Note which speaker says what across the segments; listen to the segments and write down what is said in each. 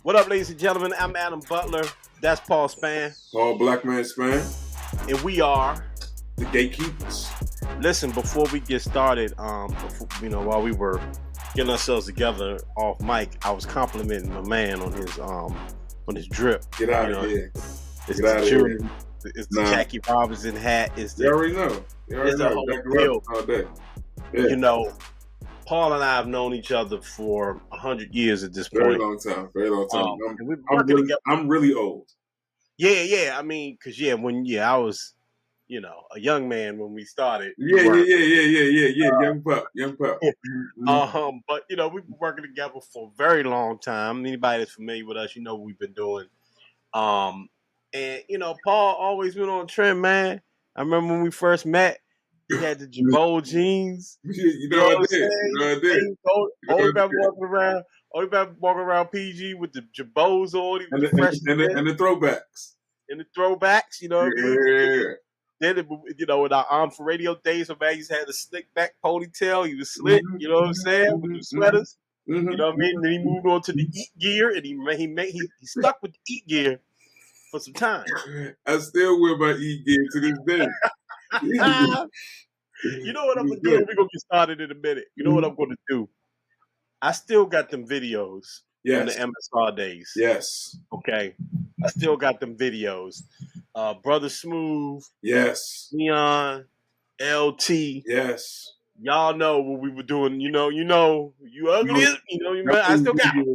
Speaker 1: What up, ladies and gentlemen? I'm Adam Butler. That's Paul Spann.
Speaker 2: Paul Blackman Spann.
Speaker 1: And we are
Speaker 2: the Gatekeepers.
Speaker 1: Listen, before we get started, while we were getting ourselves together off mic, I was complimenting my man on his drip.
Speaker 2: Get out of here.
Speaker 1: It's the jury. It's the Jackie Robinson hat.
Speaker 2: You already know.
Speaker 1: It's the whole deal.
Speaker 2: All day.
Speaker 1: Yeah. You know, Paul and I have known each other for 100 years at this point.
Speaker 2: Very long time. I'm really old.
Speaker 1: Yeah. I mean, because I was, a young man when we started.
Speaker 2: Yeah. Young pup.
Speaker 1: But we've been working together for a very long time. Anybody that's familiar with us, what we've been doing. And Paul always been on trend, man. I remember when we first met. He had the Jabot jeans.
Speaker 2: I did.
Speaker 1: Always been walking around PG with the Jabots on.
Speaker 2: And the throwbacks.
Speaker 1: And the throwbacks, what I mean? Then, in our Arm for Radio days, when man used to have the slick back ponytail. He was slick, you know what I'm saying, with the sweaters. Mm-hmm. You know what I mean? Then he moved on to the Eat gear, and he stuck with the Eat gear for some time.
Speaker 2: I still wear my Eat gear to this day.
Speaker 1: You know what I'm going to do? We're going to get started in a minute. You know what I'm going to do? I still got them videos from the MSR days.
Speaker 2: Yes.
Speaker 1: Okay. I still got them videos. Brother Smooth.
Speaker 2: Yes.
Speaker 1: Leon. LT.
Speaker 2: Yes.
Speaker 1: Y'all know what we were doing. You ugly. I still got them.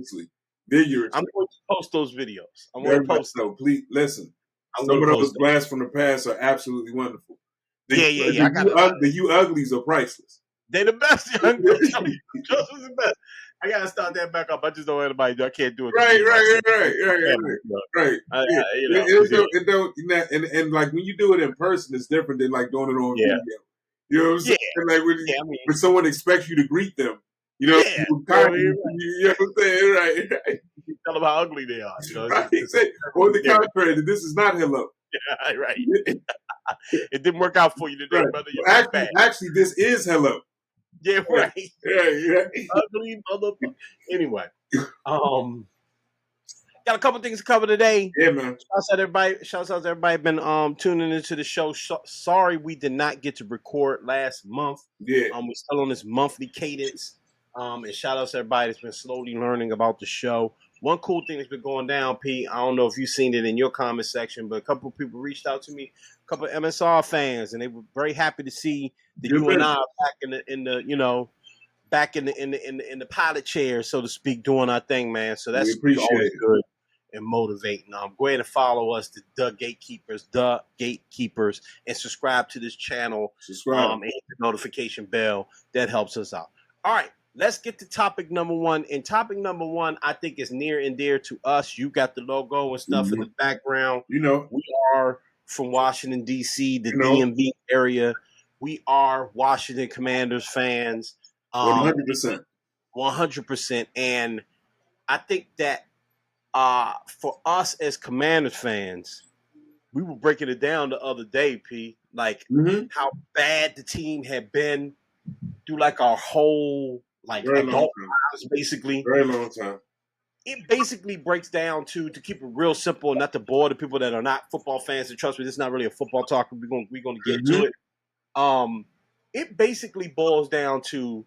Speaker 2: Vigorously.
Speaker 1: I'm going to post those videos. I'm going to post them.
Speaker 2: Please, listen. Some of those blasts from the past are absolutely wonderful. The You Uglies are priceless.
Speaker 1: They're the best. Just was the best. I gotta start that back up. I just don't want anybody do. I can't do it.
Speaker 2: Right. And like when you do it in person, it's different than like doing it on video. You know what I'm saying? Like when someone expects you to greet them, you know what I'm saying? Right.
Speaker 1: You tell them how ugly they are.
Speaker 2: Right. Or the contrary, this is not hello.
Speaker 1: Yeah, right. It didn't work out for you today, brother.
Speaker 2: Actually, this is hello.
Speaker 1: Yeah, right.
Speaker 2: Yeah.
Speaker 1: Ugly motherfucker. Anyway, got a couple things to cover today.
Speaker 2: Yeah, man.
Speaker 1: Shouts out to everybody been tuning into the show. Sorry we did not get to record last month.
Speaker 2: Yeah.
Speaker 1: We're still on this monthly cadence. And shout out to everybody that's been slowly learning about the show. One cool thing that's been going down, Pete, I don't know if you've seen it in your comment section, but a couple of people reached out to me, a couple of MSR fans, and they were very happy to see that you and I are back in the pilot chair, so to speak, doing our thing, man. So that's always good and motivating. Go ahead and follow us, the Gatekeepers, and subscribe to this channel. And hit the notification bell. That helps us out. All right. Let's get to topic number one. And topic number one, I think, is near and dear to us. You got the logo and stuff in the background.
Speaker 2: We
Speaker 1: are from Washington, D.C., the DMV area. We are Washington Commanders fans.
Speaker 2: 100%.
Speaker 1: 100%. And I think that for us as Commanders fans, we were breaking it down the other day, P, like how bad the team had been through like our whole adult lives, basically.
Speaker 2: Very long time.
Speaker 1: It basically breaks down to keep it real simple and not to bore the people that are not football fans. And trust me, this is not really a football talk. We're going to get to it. It basically boils down to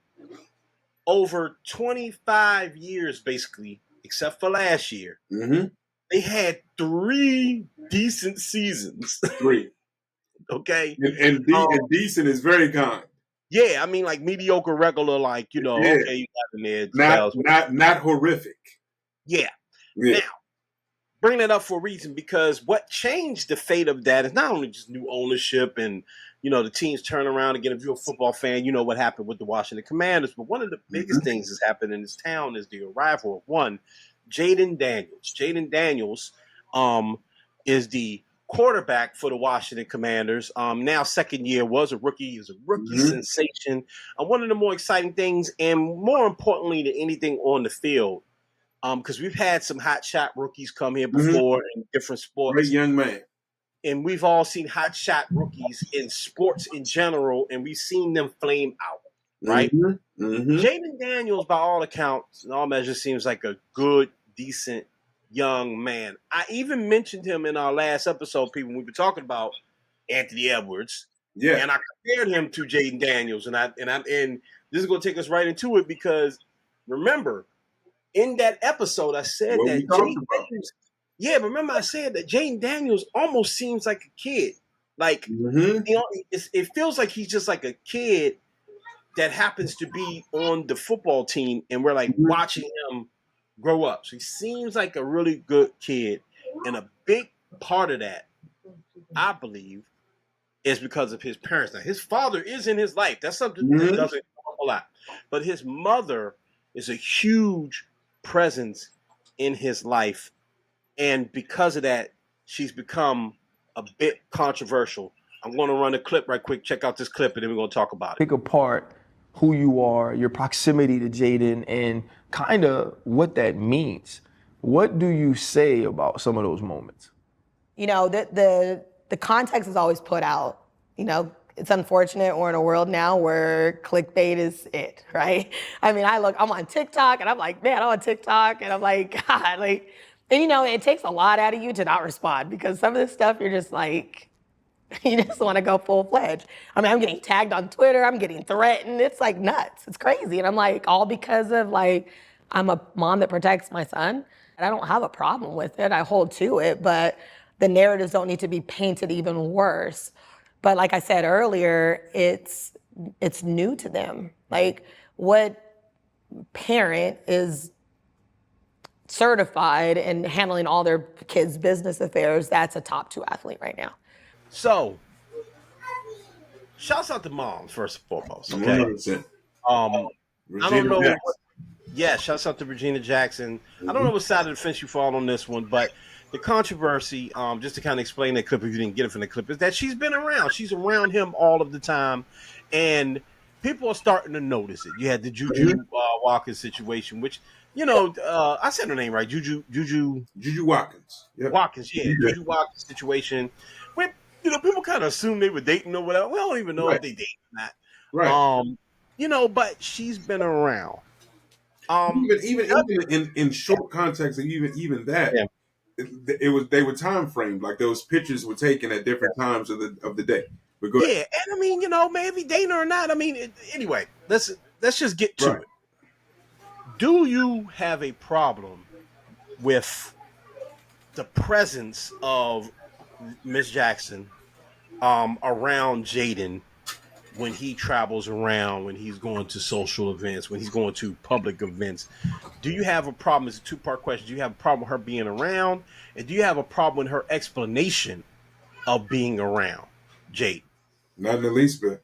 Speaker 1: over 25 years, basically, except for last year. They had 3 decent seasons.
Speaker 2: 3.
Speaker 1: Okay?
Speaker 2: And decent is very kind.
Speaker 1: Yeah, I mean, like mediocre, regular, okay, you got in there.
Speaker 2: Not horrific.
Speaker 1: Yeah. Now, bring that up for a reason, because what changed the fate of that is not only just new ownership and, the teams turn around again. If you're a football fan, you know what happened with the Washington Commanders. But one of the biggest things that's happened in this town is the arrival of one, Jayden Daniels. Jayden Daniels is the quarterback for the Washington Commanders. Now second year, was a rookie. He was a rookie sensation. One of the more exciting things, and more importantly than anything on the field, because we've had some hot shot rookies come here before in different sports.
Speaker 2: Great young man.
Speaker 1: And we've all seen hot shot rookies in sports in general, and we've seen them flame out, right? Jayden Daniels, by all accounts and all measures, seems like a good, decent young man. I even mentioned him in our last episode, people, when we were talking about Anthony Edwards.
Speaker 2: Yeah.
Speaker 1: And I compared him to Jayden Daniels. And this is gonna take us right into it because remember, in that episode, I said
Speaker 2: what
Speaker 1: that Jayden Daniels. Yeah, remember I said that Jayden Daniels almost seems like a kid. Like it feels like he's just like a kid that happens to be on the football team, and we're like watching him grow up. So he seems like a really good kid, and a big part of that, I believe, is because of his parents. Now, his father is in his life. That's something that doesn't come up a lot. But his mother is a huge presence in his life, and because of that, she's become a bit controversial. I'm going to run a clip right quick. Check out this clip, and then we're going to talk about it.
Speaker 3: Pick apart who you are, your proximity to Jayden, and kind of what that means. What do you say about some of those moments?
Speaker 4: You know, the context is always put out. You know, it's unfortunate we're in a world now where clickbait is it, right? I mean, I'm on TikTok, and I'm like, man, I'm on TikTok, and I'm like, God, like, and you know, it takes a lot out of you to not respond because some of this stuff you're just like, you just want to go full-fledged. I mean, I'm getting tagged on Twitter. I'm getting threatened. It's like nuts. It's crazy. And I'm like, all because of like, I'm a mom that protects my son. And I don't have a problem with it. I hold to it. But the narratives don't need to be painted even worse. But like I said earlier, it's new to them. Like, what parent is certified in handling all their kids' business affairs that's a top 2 athlete right now?
Speaker 1: So, shouts out to moms first and foremost. Okay,
Speaker 2: 100%.
Speaker 1: I don't know. Shouts out to Regina Jackson. I don't know what side of the fence you fall on this one, but the controversy, just to kind of explain that clip if you didn't get it from the clip, is that she's been around. She's around him all of the time, and people are starting to notice it. You had the Juju Watkins situation, which, you know, I said her name right, Juju
Speaker 2: Watkins. Yep.
Speaker 1: Watkins, yeah, Juju Watkins situation. Where, you know, people kind of assume they were dating or whatever. We don't even know if they dating or not.
Speaker 2: Right.
Speaker 1: You know, but she's been around.
Speaker 2: Even in short context, and even that, they were time framed. Like those pictures were taken at different times of the day. But go ahead.
Speaker 1: And I mean, you know, maybe dating or not. I mean, anyway, let's just get to it. Do you have a problem with the presence of Miss Jackson around Jayden when he travels around, when he's going to social events, when he's going to public events? Do you have a problem? It's a 2-part question. Do you have a problem with her being around? And do you have a problem with her explanation of being around Jayden?
Speaker 2: Not in the least bit.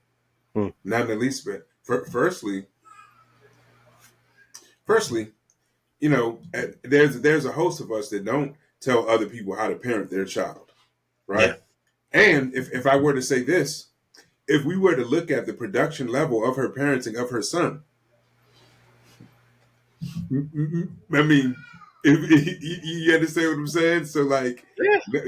Speaker 2: Not in the least bit. Firstly, you know, there's a host of us that don't tell other people how to parent their child, right? Yeah. And if I were to say this, if we were to look at the production level of her parenting of her son, I mean, you understand what I'm saying? So, like,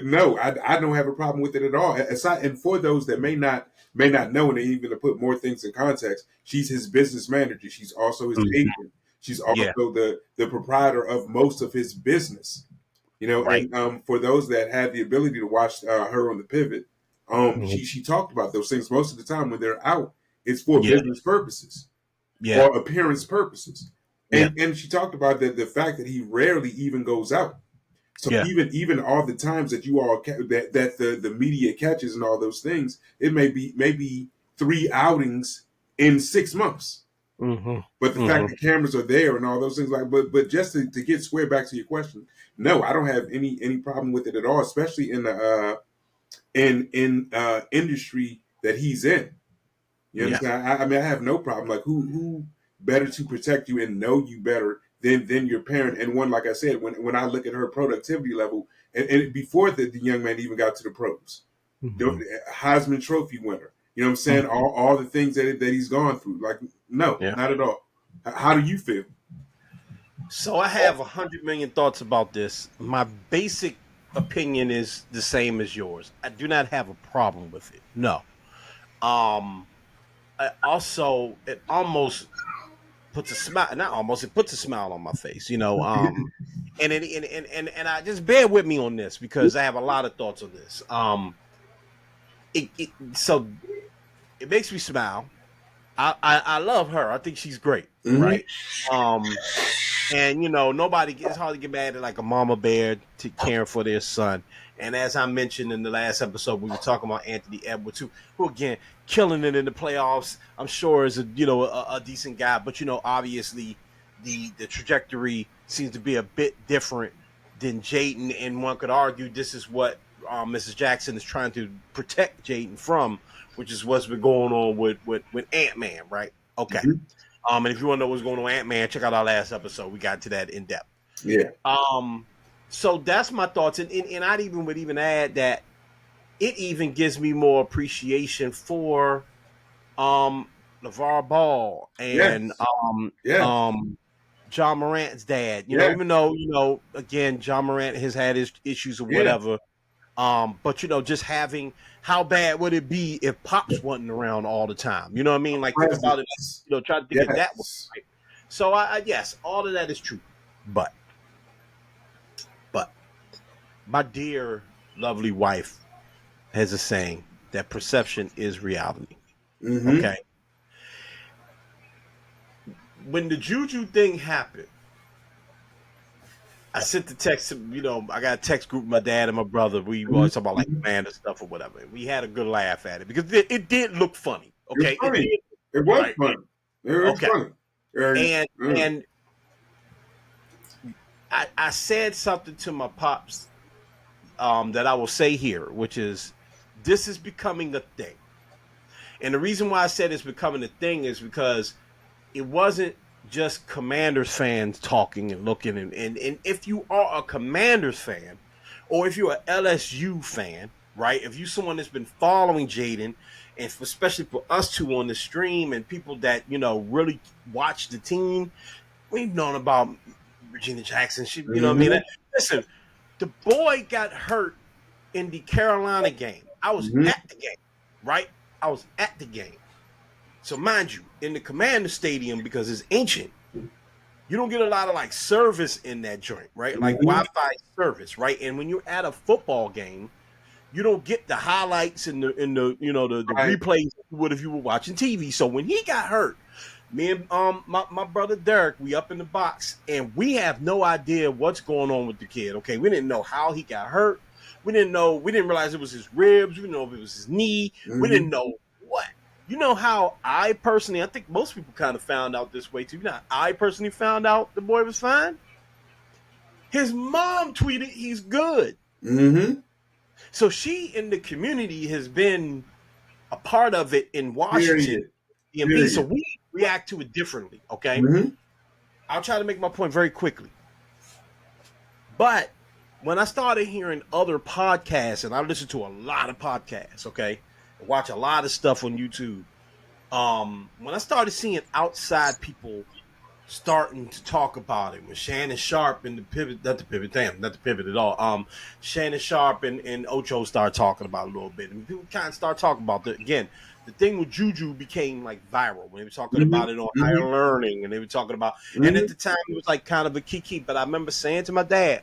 Speaker 2: no, I don't have a problem with it at all. Aside, and for those that may not know, and even to put more things in context, she's his business manager. She's also his agent. She's also the proprietor of most of his business. You know, and for those that had the ability to watch her on the Pivot, she talked about those things. Most of the time when they're out, it's for business purposes or appearance purposes. And she talked about the fact that he rarely even goes out. So even all the times that you all that the media catches and all those things, it may be 3 outings in 6 months. But the fact that cameras are there and all those things, like, but just to get square back to your question, no, I don't have any problem with it at all, especially in the industry that he's in. You understand? I mean, I have no problem. Like, who better to protect you and know you better than your parent? And one, like I said, when I look at her productivity level, and before the young man even got to the pros, the Heisman Trophy winner. You know what I'm saying? All the things that he's gone through. Like, no, not at all. How do you feel?
Speaker 1: So I have 100 million thoughts about this. My basic opinion is the same as yours. I do not have a problem with it. No. Also, it almost puts a smile. Not almost. It puts a smile on my face. You know. And I just bear with me on this because I have a lot of thoughts on this. So it makes me smile. I love her. I think she's great, right? And nobody it's hard to get mad at like a mama bear to caring for their son. And as I mentioned in the last episode, we were talking about Anthony Edwards, who again killing it in the playoffs. I'm sure is a decent guy, but obviously the trajectory seems to be a bit different than Jayden, and one could argue this is what Mrs. Jackson is trying to protect Jayden from, which is what's been going on with Ant-Man, right? Okay. And if you want to know what's going on with Ant-Man, check out our last episode. We got to that in depth.
Speaker 2: Yeah.
Speaker 1: So that's my thoughts, and I would even add that it even gives me more appreciation for LeVar Ball and John Morant's dad. Even though again John Morant has had his issues or whatever. But just having how bad would it be if Pops wasn't around all the time? You know what I mean? Like think about it. Try to think of that way. Right? So I yes, all of that is true, but my dear, lovely wife has a saying that perception is reality. Okay. When the Juju thing happened, I sent the text to, I got a text group with my dad and my brother. We always talk about like man and stuff or whatever. We had a good laugh at it because it did look funny. Okay.
Speaker 2: It was funny. It was funny.
Speaker 1: And I said something to my pops that I will say here, which is this is becoming a thing. And the reason why I said it's becoming a thing is because it wasn't just Commanders fans talking and looking. And if you are a Commanders fan or if you're an LSU fan, right, if you're someone that's been following Jayden, and especially for us two on the stream and people that, really watch the team, we've known about Regina Jackson. She, you know what I mean? Listen, the boy got hurt in the Carolina game. I was at the game, right? I was at the game. So mind you, in the Commander Stadium, because it's ancient, you don't get a lot of like service in that joint, right? Like Wi-Fi service, right? And when you're at a football game, you don't get the highlights and the replays you would if you were watching TV. So when he got hurt, me and my brother Derek, we up in the box, and we have no idea what's going on with the kid. Okay, we didn't know how he got hurt. We didn't realize it was his ribs. We didn't know if it was his knee. We didn't know what. You know how I think most people kind of found out this way too. I personally found out the boy was fine. His mom tweeted he's good. So she in the community has been a part of it in Washington. So we react to it differently, okay? I'll try to make my point very quickly. But when I started hearing other podcasts, and I listen to a lot of podcasts, okay? I watch a lot of stuff on YouTube. When I started seeing outside people starting to talk about it, when Shannon Sharp and not the pivot at all. Shannon Sharp and Ocho started talking about it a little bit, and people kind of start talking about it again. The thing with Juju became like viral when they were talking about it on Higher Learning, and they were talking about, and at the time it was like kind of a kiki. But I remember saying to my dad,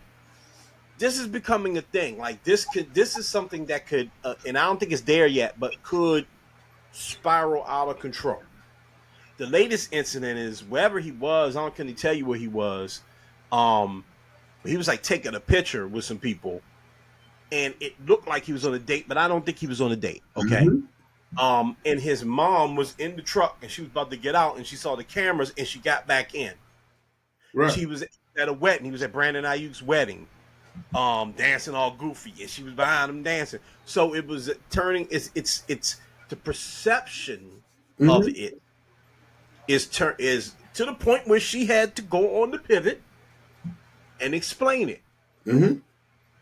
Speaker 1: "This is becoming a thing. Like this is something that could, and I don't think it's there yet, but could spiral out of control." The latest incident is wherever he was. I don't can tell you where he was. He was like taking a picture with some people, and it looked like he was on a date, but I don't think he was on a date. Okay. And his mom was in the truck, and she was about to get out, and she saw the cameras, and she got back in. Right. She was at a wedding. He was at Brandon Ayuk's wedding, dancing all goofy, and she was behind him dancing. So it was turning. It's the perception of it is to the point where she had to go on the pivot and explain it.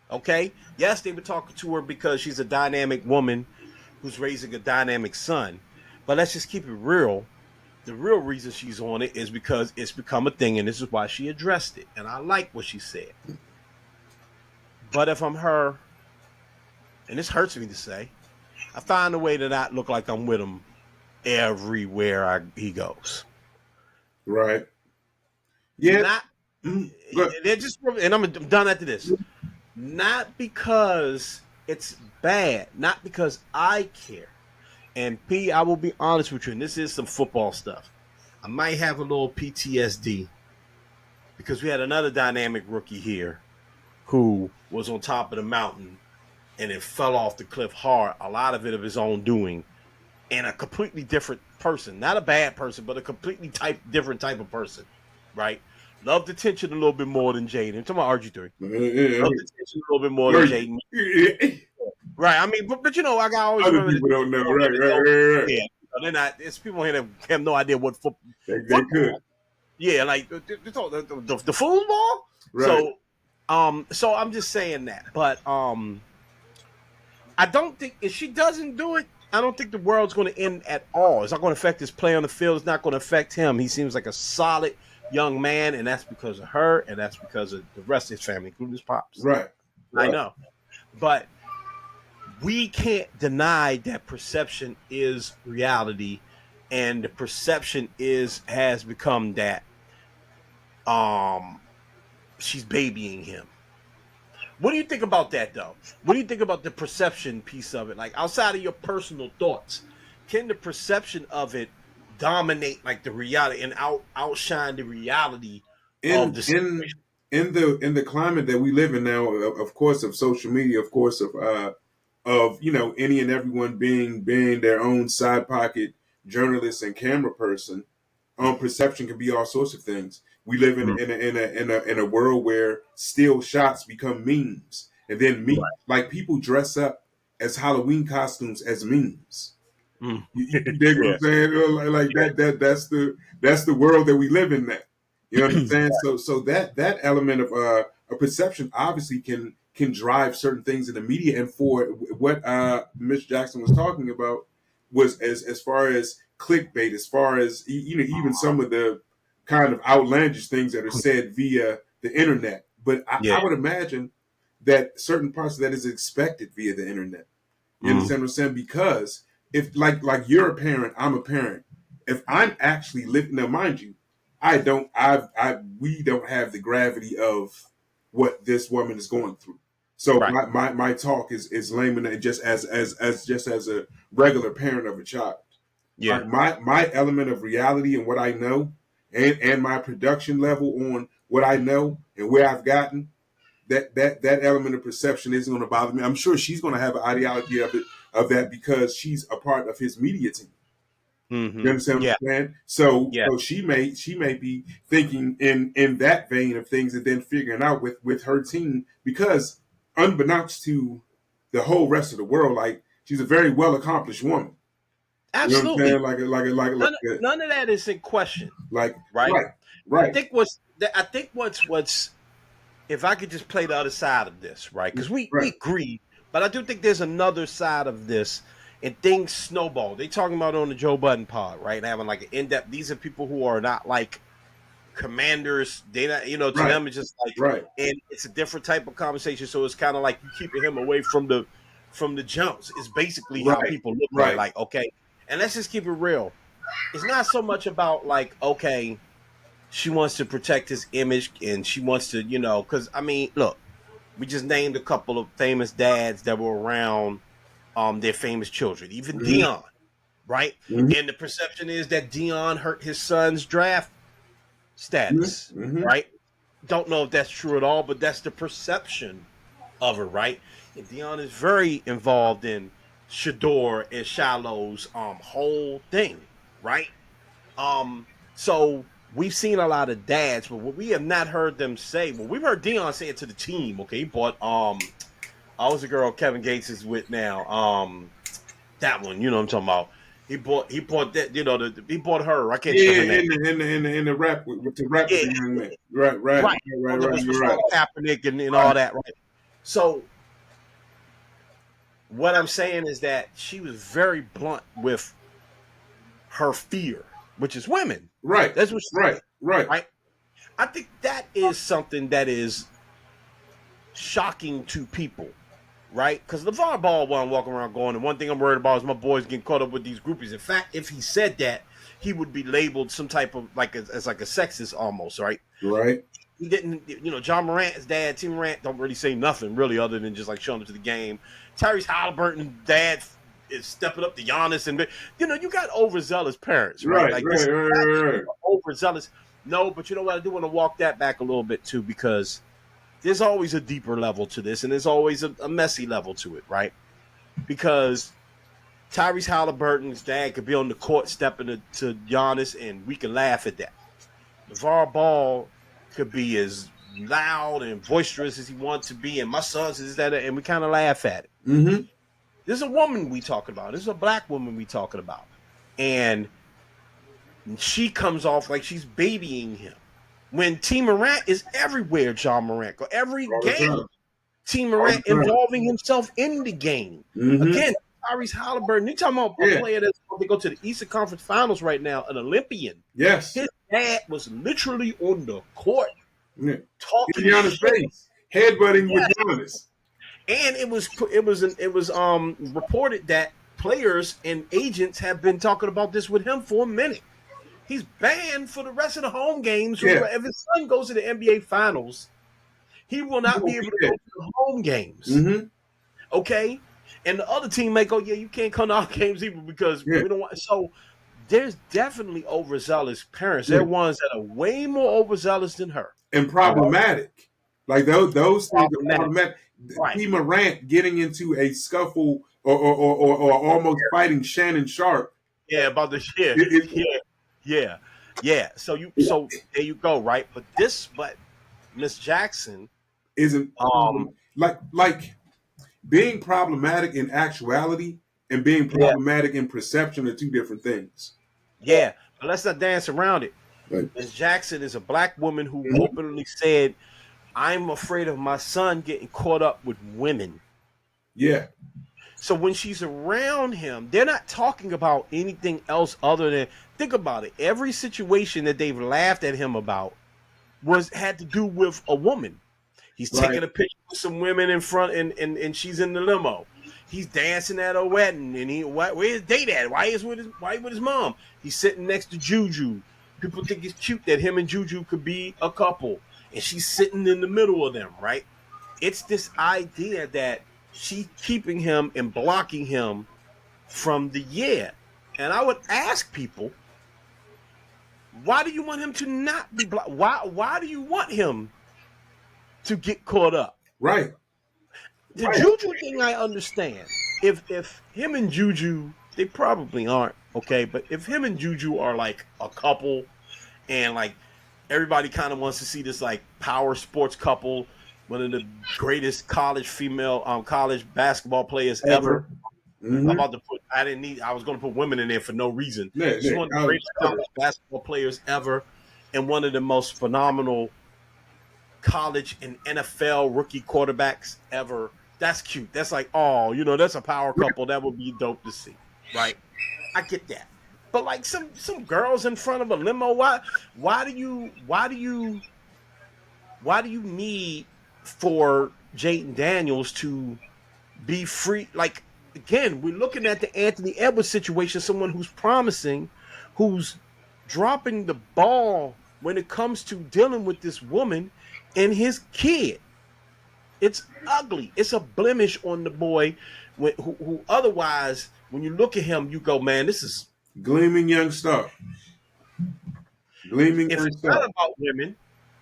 Speaker 1: Okay. Yes, they were talking to her because she's a dynamic woman who's raising a dynamic son. But let's just keep it real. The real reason she's on it is because it's become a thing, and this is why she addressed it. And I like what she said. But if I'm her, and this hurts me to say, I find a way to not look like I'm with him everywhere he goes.
Speaker 2: Right. Yeah.
Speaker 1: They're just, and I'm done after this. Not because it's bad, not because I care. And P, I will be honest with you, and this is some football stuff. I might have a little PTSD because we had another dynamic rookie here who was on top of the mountain and it fell off the cliff hard, a lot of it of his own doing, and a completely different person. Not a bad person, but a completely different type of person, right? Loved attention a little bit more than Jayden. I'm talking about RG3. Loved attention a little bit more than Jayden. Right. I mean, but you know, I got always
Speaker 2: other people don't know. Right.
Speaker 1: Yeah. They're not. It's people here that have no idea what football.
Speaker 2: They could.
Speaker 1: Yeah, like the foosball.
Speaker 2: Right.
Speaker 1: So I'm just saying that. But I don't think if she doesn't do it, I don't think the world's going to end at all. It's not going to affect his play on the field. It's not going to affect him. He seems like a solid young man, and that's because of her, and that's because of the rest of his family, including his pops.
Speaker 2: Right.
Speaker 1: I know, but we can't deny that perception is reality, and the perception has become that she's babying him. What do you think about that, though? What do you think about the perception piece of it? Like, outside of your personal thoughts, can the perception of it dominate, like, the reality and outshine the reality of the situation?
Speaker 2: In the climate that we live in now, of course, of social media, of course, of any and everyone being their own side pocket journalist and camera person, perception can be all sorts of things. We live in a world where still shots become memes, and then like people dress up as Halloween costumes as memes. You dig what I'm saying? Like that's the world that we live in now. You know what I'm saying? So that element of a perception obviously can drive certain things in the media. And for what Miss Jackson was talking about was as far as clickbait, as far as even some of the kind of outlandish things that are said via the internet. But I would imagine that certain parts of that is expected via the internet. You understand what I'm saying? Because if like you're a parent, I'm a parent. If I'm actually living, now mind you, we don't have the gravity of what this woman is going through. So my talk is lame and just as a regular parent of a child. Yeah. My element of reality and what I know and my production level on what I know and where I've gotten, that element of perception isn't going to bother me. I'm sure she's going to have an ideology of that because she's a part of his media team. Mm-hmm. You understand what I'm saying? So she may be thinking in that vein of things and then figuring out with her team, because unbeknownst to the whole rest of the world, like, she's a very well accomplished woman.
Speaker 1: Absolutely.
Speaker 2: You know what I'm saying?
Speaker 1: None of that is in question.
Speaker 2: Right.
Speaker 1: I think what's if I could just play the other side of this, right? Because we agree, but I do think there's another side of this, and things snowball. They talking about on the Joe Budden pod, right? Having like an in-depth. These are people who are not like commanders. They not, to them it's just like, and it's a different type of conversation. So it's kind of like you keeping him away from the jumps. It's basically how people look at it. Like, okay, and let's just keep it real. It's not so much about like, okay, she wants to protect his image and she wants to, because I mean, look, we just named a couple of famous dads that were around their famous children, even Dion, right? Mm-hmm. And the perception is that Dion hurt his son's draft status, right? Don't know if that's true at all, but that's the perception of her, right? And Dion is very involved in Shador and Shiloh's whole thing, right? So we've seen a lot of dads, but what we have not heard them say, well, we've heard Dion say it to the team, okay? He bought I was the girl Kevin Gates is with now. That one, you know what I'm talking about. He bought that, he bought her. I can't say her name.
Speaker 2: In the rap with the rap with the young man. Right.
Speaker 1: You're right. Kaepernick and all that, right? So what I'm saying is that she was very blunt with her fear, which is women.
Speaker 2: Right.
Speaker 1: That's what she
Speaker 2: right.
Speaker 1: I think that is something that is shocking to people. Right? Because LeVar Ball wasn't walking around going, and one thing I'm worried about is my boys getting caught up with these groupies. In fact, if he said that, he would be labeled some type of, like, as like a sexist almost, right?
Speaker 2: Right.
Speaker 1: he didn't. John Morant's dad, Tim Morant, don't really say nothing really other than just like showing up to the game. Tyrese Halliburton's dad is stepping up to Giannis, and you got overzealous parents, right? Like this overzealous. No, but you know what? I do want to walk that back a little bit too, because there's always a deeper level to this, and there's always a messy level to it, right? Because Tyrese Halliburton's dad could be on the court stepping to Giannis, and we can laugh at that. LeVar Ball could be as loud and boisterous as he wants to be, and my son's is that, and we kind of laugh at it.
Speaker 2: Mm-hmm.
Speaker 1: There's a woman we talking about. There's a black woman we talking about, and she comes off like she's babying him. When T. Morant is everywhere, John Morant, go every game. T. Morant involving himself in the game.
Speaker 2: Mm-hmm.
Speaker 1: Again, Tyrese Halliburton. You talking about a player that's going to go to the Eastern Conference Finals right now, an Olympian.
Speaker 2: Yes.
Speaker 1: His dad was literally on the court talking
Speaker 2: Giannis' face, headbutting with Giannis.
Speaker 1: And it was reported that players and agents have been talking about this with him for a minute. He's banned for the rest of the home games. Yeah. If his son goes to the NBA Finals, he will not be able to go to the home games.
Speaker 2: Mm-hmm.
Speaker 1: Okay? And the other team may go, you can't come to our games either because we don't want. So there's definitely overzealous parents. There are ones that are way more overzealous than her.
Speaker 2: And problematic. Like those things are problematic.
Speaker 1: Right.
Speaker 2: T. Morant getting into a scuffle or almost fighting Shannon Sharp.
Speaker 1: Yeah, about the Yeah. So there you go, right? But Miss Jackson
Speaker 2: isn't like being problematic in actuality and being problematic in perception are two different things.
Speaker 1: Yeah, but let's not dance around it.
Speaker 2: Right.
Speaker 1: Miss Jackson is a black woman who openly said, I'm afraid of my son getting caught up with women.
Speaker 2: Yeah.
Speaker 1: So when she's around him, they're not talking about anything else other than, think about it, every situation that they've laughed at him about had to do with a woman. He's taking a picture with some women in front, and she's in the limo. He's dancing at a wedding, and where's his date at? Why he with his mom? He's sitting next to Juju. People think it's cute that him and Juju could be a couple, and she's sitting in the middle of them, right? It's this idea that she's keeping him and blocking him from the And I would ask people, why do you want him to not be blocked? Why do you want him to get caught up?
Speaker 2: Right.
Speaker 1: The Juju thing I understand. If him and Juju, they probably aren't, okay? But if him and Juju are like a couple and like everybody kind of wants to see this like power sports couple, one of the greatest college basketball players ever.
Speaker 2: Mm-hmm.
Speaker 1: I was going to put women in there for no reason.
Speaker 2: She's
Speaker 1: one of the greatest college basketball players ever and one of the most phenomenal college and NFL rookie quarterbacks ever. That's cute. That's like, that's a power couple. That would be dope to see, right? I get that. But like some girls in front of a limo, why do you need for Jayden Daniels to be free? Like, again, we're looking at the Anthony Edwards situation, someone who's promising, who's dropping the ball when it comes to dealing with this woman and his kid. It's ugly. It's a blemish on the boy who otherwise, when you look at him, you go, man, this is
Speaker 2: gleaming young star. If
Speaker 1: it's not about women,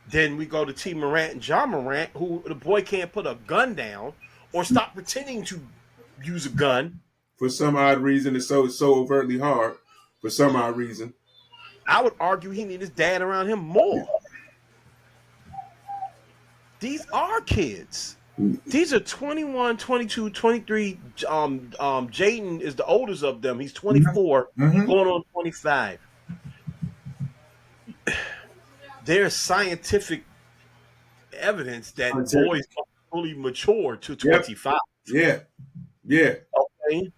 Speaker 1: then we go to T. Morant and John Morant, who the boy can't put a gun down or stop pretending to use a gun.
Speaker 2: For some odd reason, it's so overtly hard. For some odd reason.
Speaker 1: I would argue he needs his dad around him more. These are kids. These are 21, 22, 23. Jayden is the oldest of them. He's 24, going on 25. There's scientific evidence that boys don't fully mature to 25.
Speaker 2: Yeah.
Speaker 1: Okay.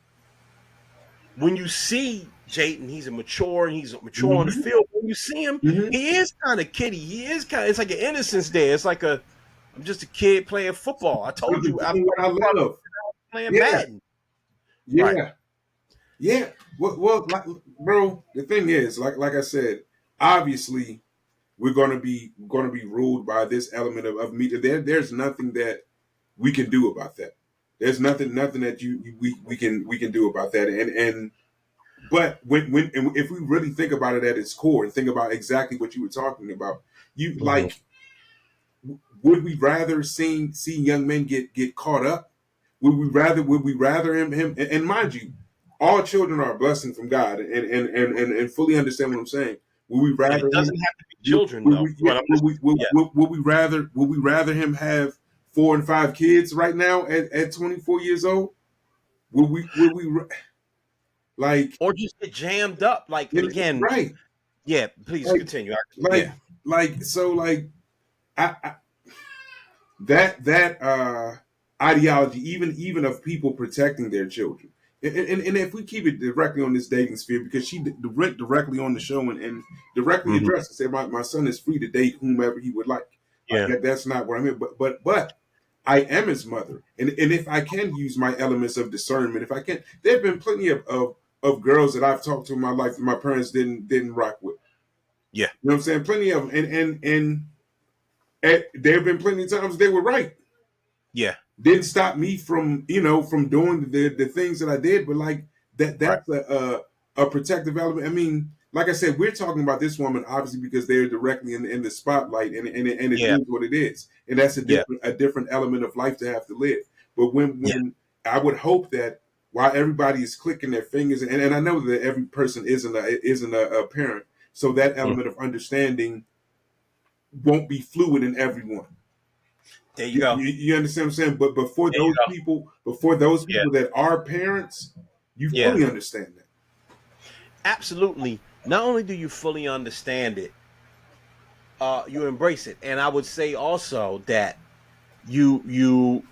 Speaker 1: When you see Jayden, he's mature on the field. When you see him, he is kind of kiddie. It's like an innocence there. It's like I'm just a kid playing football. I told you
Speaker 2: I love
Speaker 1: playing Madden.
Speaker 2: Yeah.
Speaker 1: Right.
Speaker 2: Yeah. Well, like, bro, the thing is, like I said, obviously we're going to be ruled by this element of media. There's nothing that we can do about that. There's nothing that we can do about that. And but and if we really think about it at its core and think about exactly what you were talking about, you like, would we rather see young men get caught up? Would we rather him and mind you, all children are a blessing from God, and fully understand what I'm saying. Would we rather
Speaker 1: And it doesn't
Speaker 2: him?
Speaker 1: have to be children though.
Speaker 2: Would we rather him have 4 and 5 kids right now at 24 years old? Would we like,
Speaker 1: or just get jammed up? Like, and again,
Speaker 2: right?
Speaker 1: yeah. Please
Speaker 2: Like,
Speaker 1: continue.
Speaker 2: I that ideology, even of people protecting their children, and if we keep it directly on this dating sphere, because she went directly on the show and directly addressed and said, my son is free to date whomever he would like.
Speaker 1: Yeah.
Speaker 2: That's not what I mean. But I am his mother, and if I can use my elements of discernment, if I can, there have been plenty of girls that I've talked to in my life that my parents didn't rock with.
Speaker 1: Yeah.
Speaker 2: You know what I'm saying? Plenty of them, and there have been plenty of times they were right.
Speaker 1: Yeah.
Speaker 2: Didn't stop me from doing the things that I did, but like that's right. a protective element. I mean, like I said, we're talking about this woman obviously because they're directly in the spotlight, and it is what it is, and that's a different element of life to have to live. But when I would hope that while everybody is clicking their fingers, and I know that every person isn't a parent, so that element of understanding won't be fluid in everyone.
Speaker 1: There you go.
Speaker 2: You understand what I'm saying? But before those people that are parents, you fully understand that.
Speaker 1: Absolutely. Not only do you fully understand it, you embrace it. And I would say also that the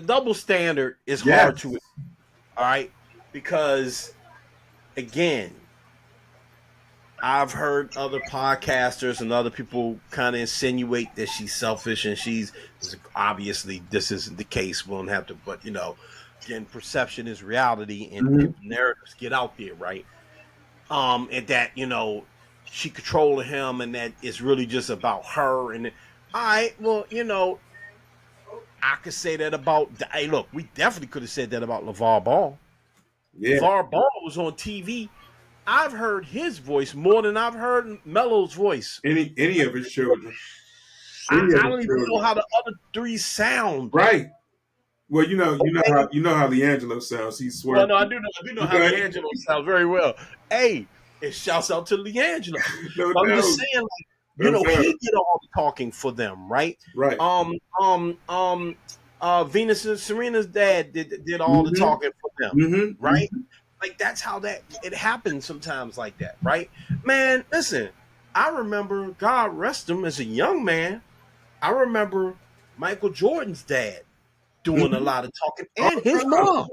Speaker 1: double standard is hard to, all right? Because again, I've heard other podcasters and other people kind of insinuate that she's selfish, and she's obviously this isn't the case. We don't have to, but again, perception is reality, and narratives get out there, right? And that she controlling him, and that it's really just about her. And all right, well, I could say that about. Hey, look, we definitely could have said that about LeVar Ball. Yeah. LeVar Ball was on TV. I've heard his voice more than I've heard Melo's voice.
Speaker 2: Any of his children.
Speaker 1: I don't even know how the other three sound.
Speaker 2: Right. Well, you know how LeAngelo sounds. He's swearing.
Speaker 1: Well, no, I do know how LeAngelo sounds very well. Hey, it shouts out to LeAngelo. I'm just saying, he did all the talking for them, right?
Speaker 2: Right.
Speaker 1: Venus and Serena's dad did all the talking for them, right? Like, that's how it happens sometimes like that, right? Man, listen, I remember, God rest him, as a young man, I remember Michael Jordan's dad doing a lot of talking, and his mom.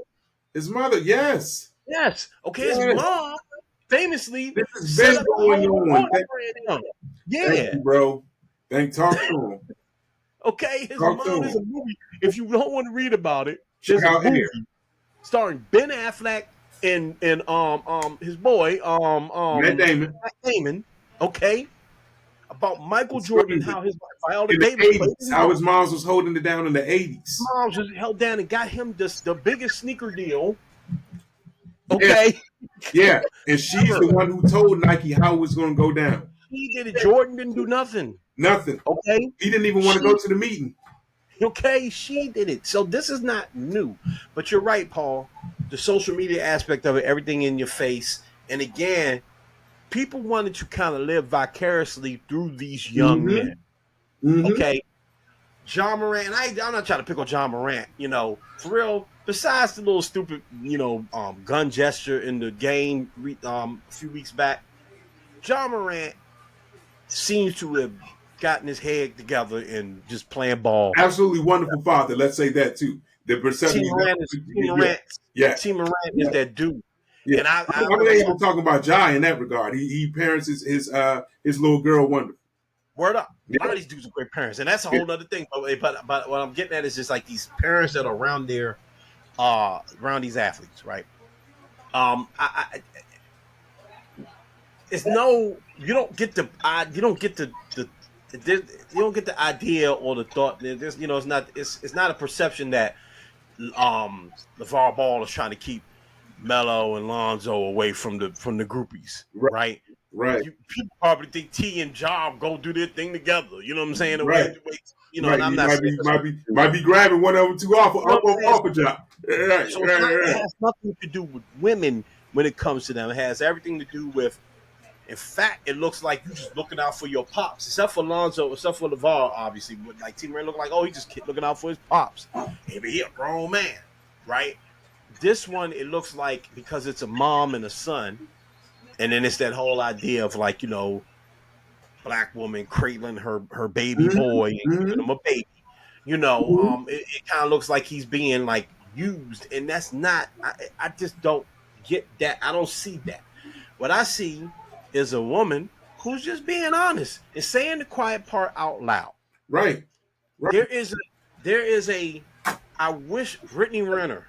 Speaker 2: His mother, yes.
Speaker 1: Yes. Okay, his mom famously
Speaker 2: this has been going on.
Speaker 1: Yeah.
Speaker 2: Thank you, bro. Talk to him.
Speaker 1: Okay, his mom is a movie. If you don't want to read about it,
Speaker 2: check out
Speaker 1: here. Starring Ben Affleck and his boy
Speaker 2: Matt
Speaker 1: Damon, okay, about Michael Jordan and how his Viola
Speaker 2: Davis, how his mom was holding it down in the 80s.
Speaker 1: His mom was held down and got him the biggest sneaker deal. Okay,
Speaker 2: yeah, and she's the one who told Nike how it was going to go down.
Speaker 1: He did it. Jordan didn't do nothing.
Speaker 2: Nothing.
Speaker 1: Okay,
Speaker 2: he didn't even want to go to the meeting.
Speaker 1: Okay, she did it. So this is not new. But you're right, Paul. The social media aspect of it, everything in your face. And again, people wanted to kind of live vicariously through these young men. Okay. John Morant, and I'm not trying to pick on John Morant, for real, besides the little stupid, gun gesture in the game a few weeks back, John Morant seems to have gotten his head together and just playing ball.
Speaker 2: Absolutely wonderful father. Let's say that too. The perception.
Speaker 1: Team Morant is that dude.
Speaker 2: Yeah. And I'm not even talking about Jai in that regard. He parents his little girl wonderful.
Speaker 1: Word up. A lot of these dudes are great parents, and that's a whole other thing. But what I'm getting at is just like these parents that are around around these athletes, right? it's no, you don't get the you don't get the idea or the thought. There's, it's not a perception that LeVar Ball is trying to keep Melo and Lonzo away from the groupies, right?
Speaker 2: Right.
Speaker 1: People probably think T and Job go do their thing together. You know what I'm saying?
Speaker 2: Right.
Speaker 1: And I'm not saying
Speaker 2: might be grabbing one of them too off a job. Right.
Speaker 1: So it has nothing to do with women when it comes to them. It has everything to do with. In fact, it looks like you just looking out for your pops, except for Lonzo, except for LeVar, obviously. But like T-Ray look like, he just looking out for his pops. Maybe he a grown man, right? This one, it looks like, because it's a mom and a son, and then it's that whole idea of like, black woman cradling her baby boy and giving him a baby. It kind of looks like he's being like used, and that's not. I just don't get that. I don't see that. What I see is a woman who's just being honest and saying the quiet part out loud.
Speaker 2: Right.
Speaker 1: There is a. I wish Brittany Renner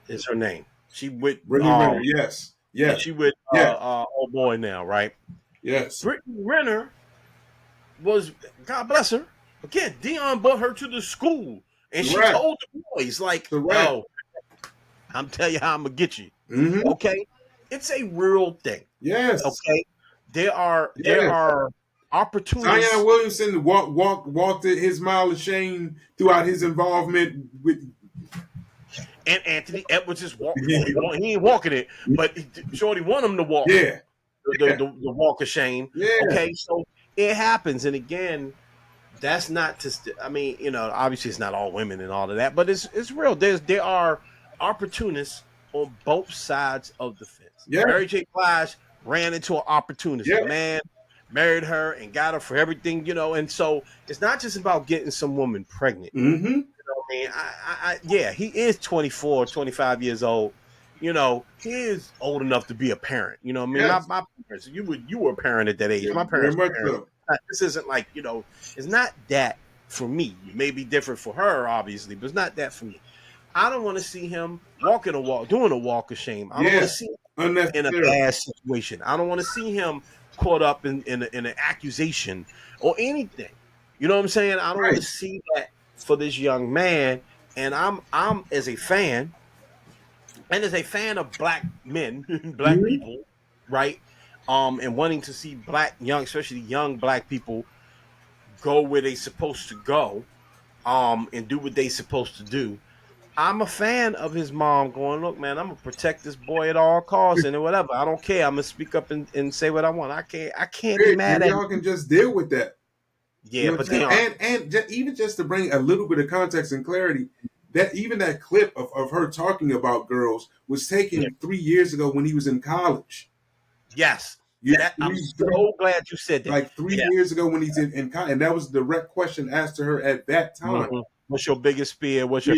Speaker 1: is her name. She with
Speaker 2: Brittany Renner. Yes.
Speaker 1: She with old boy now, right?
Speaker 2: Yes.
Speaker 1: Brittany Renner was, God bless her. Again, Dion brought her to the school, and she told the boys like, "Yo, I'm telling you how I'm gonna get you."
Speaker 2: Mm-hmm.
Speaker 1: Okay, it's a real thing.
Speaker 2: Yes.
Speaker 1: Okay. There are opportunities.
Speaker 2: Zion Williamson walked his mile of shame throughout his involvement with.
Speaker 1: And Anthony Edwards is walking. He ain't walking it, but Shorty want him to walk.
Speaker 2: Yeah.
Speaker 1: The walk of shame.
Speaker 2: Yeah.
Speaker 1: Okay, so it happens, and again, that's not just. I mean, obviously it's not all women and all of that, but it's real. There are opportunists on both sides of the fence.
Speaker 2: Yeah.
Speaker 1: Mary J. Blige ran into an opportunist.
Speaker 2: Yeah.
Speaker 1: A man married her and got her for everything, and so it's not just about getting some woman pregnant.
Speaker 2: Mm-hmm.
Speaker 1: I mean, he is 24, 25 years old. He is old enough to be a parent. You know what I mean?
Speaker 2: Yes.
Speaker 1: My parents, you were a parent at that age.
Speaker 2: Yeah,
Speaker 1: my parents were
Speaker 2: very much
Speaker 1: parents. This isn't like, it's not that for me. It may be different for her, obviously, but it's not that for me. I don't want to see him doing a walk of shame. I don't want to see him in a bad situation. I don't want to see him caught up in an accusation or anything. You know what I'm saying? I don't want to see that for this young man. And I'm as a fan, and as a fan of black men, black people, right? And wanting to see especially young black people go where they supposed to go, and do what they supposed to do. I'm a fan of his mom going, look, man, I'm gonna protect this boy at all costs and whatever. I don't care. I'm gonna speak up and say what I want. I can't be mad at
Speaker 2: y'all can just deal with that.
Speaker 1: Yeah, but
Speaker 2: even just to bring a little bit of context and clarity, that even that clip of her talking about girls was taken 3 years ago when he was in college.
Speaker 1: Yes.
Speaker 2: Yeah,
Speaker 1: I'm so glad you said that.
Speaker 2: Like 3 years ago when he's in college, and that was the direct question asked to her at that time.
Speaker 1: Mm-hmm. What's your biggest fear? What's your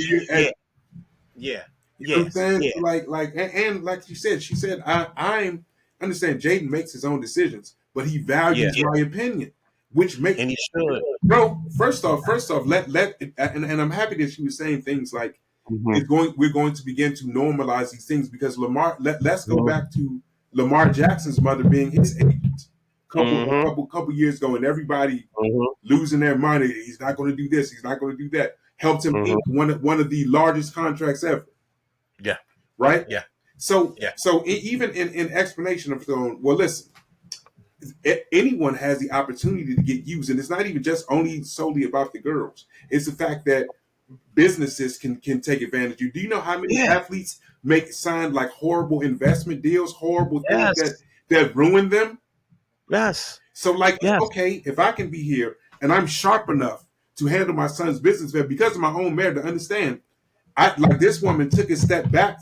Speaker 1: Yeah.
Speaker 2: You know what I'm saying? Yeah. Like like you said, she said, I understand Jayden makes his own decisions, but he values my opinion, which makes
Speaker 1: and he should.
Speaker 2: Bro, first off, and I'm happy that she was saying things like we're going to begin to normalize these things because let's go back to Lamar Jackson's mother being his agent couple years ago, and everybody losing their mind. He's not going to do this. He's not going to do that. Helped him ink one of the largest contracts ever.
Speaker 1: Yeah.
Speaker 2: Right.
Speaker 1: Yeah.
Speaker 2: So even in explanation of well, listen, anyone has the opportunity to get used, and it's not even just solely about the girls. It's the fact that businesses can take advantage of you. Do you know how many athletes sign like horrible investment deals, horrible things that ruin them?
Speaker 1: Yes.
Speaker 2: So okay, if I can be here and I'm sharp enough to handle my son's business because of my own merit to understand, this woman took a step back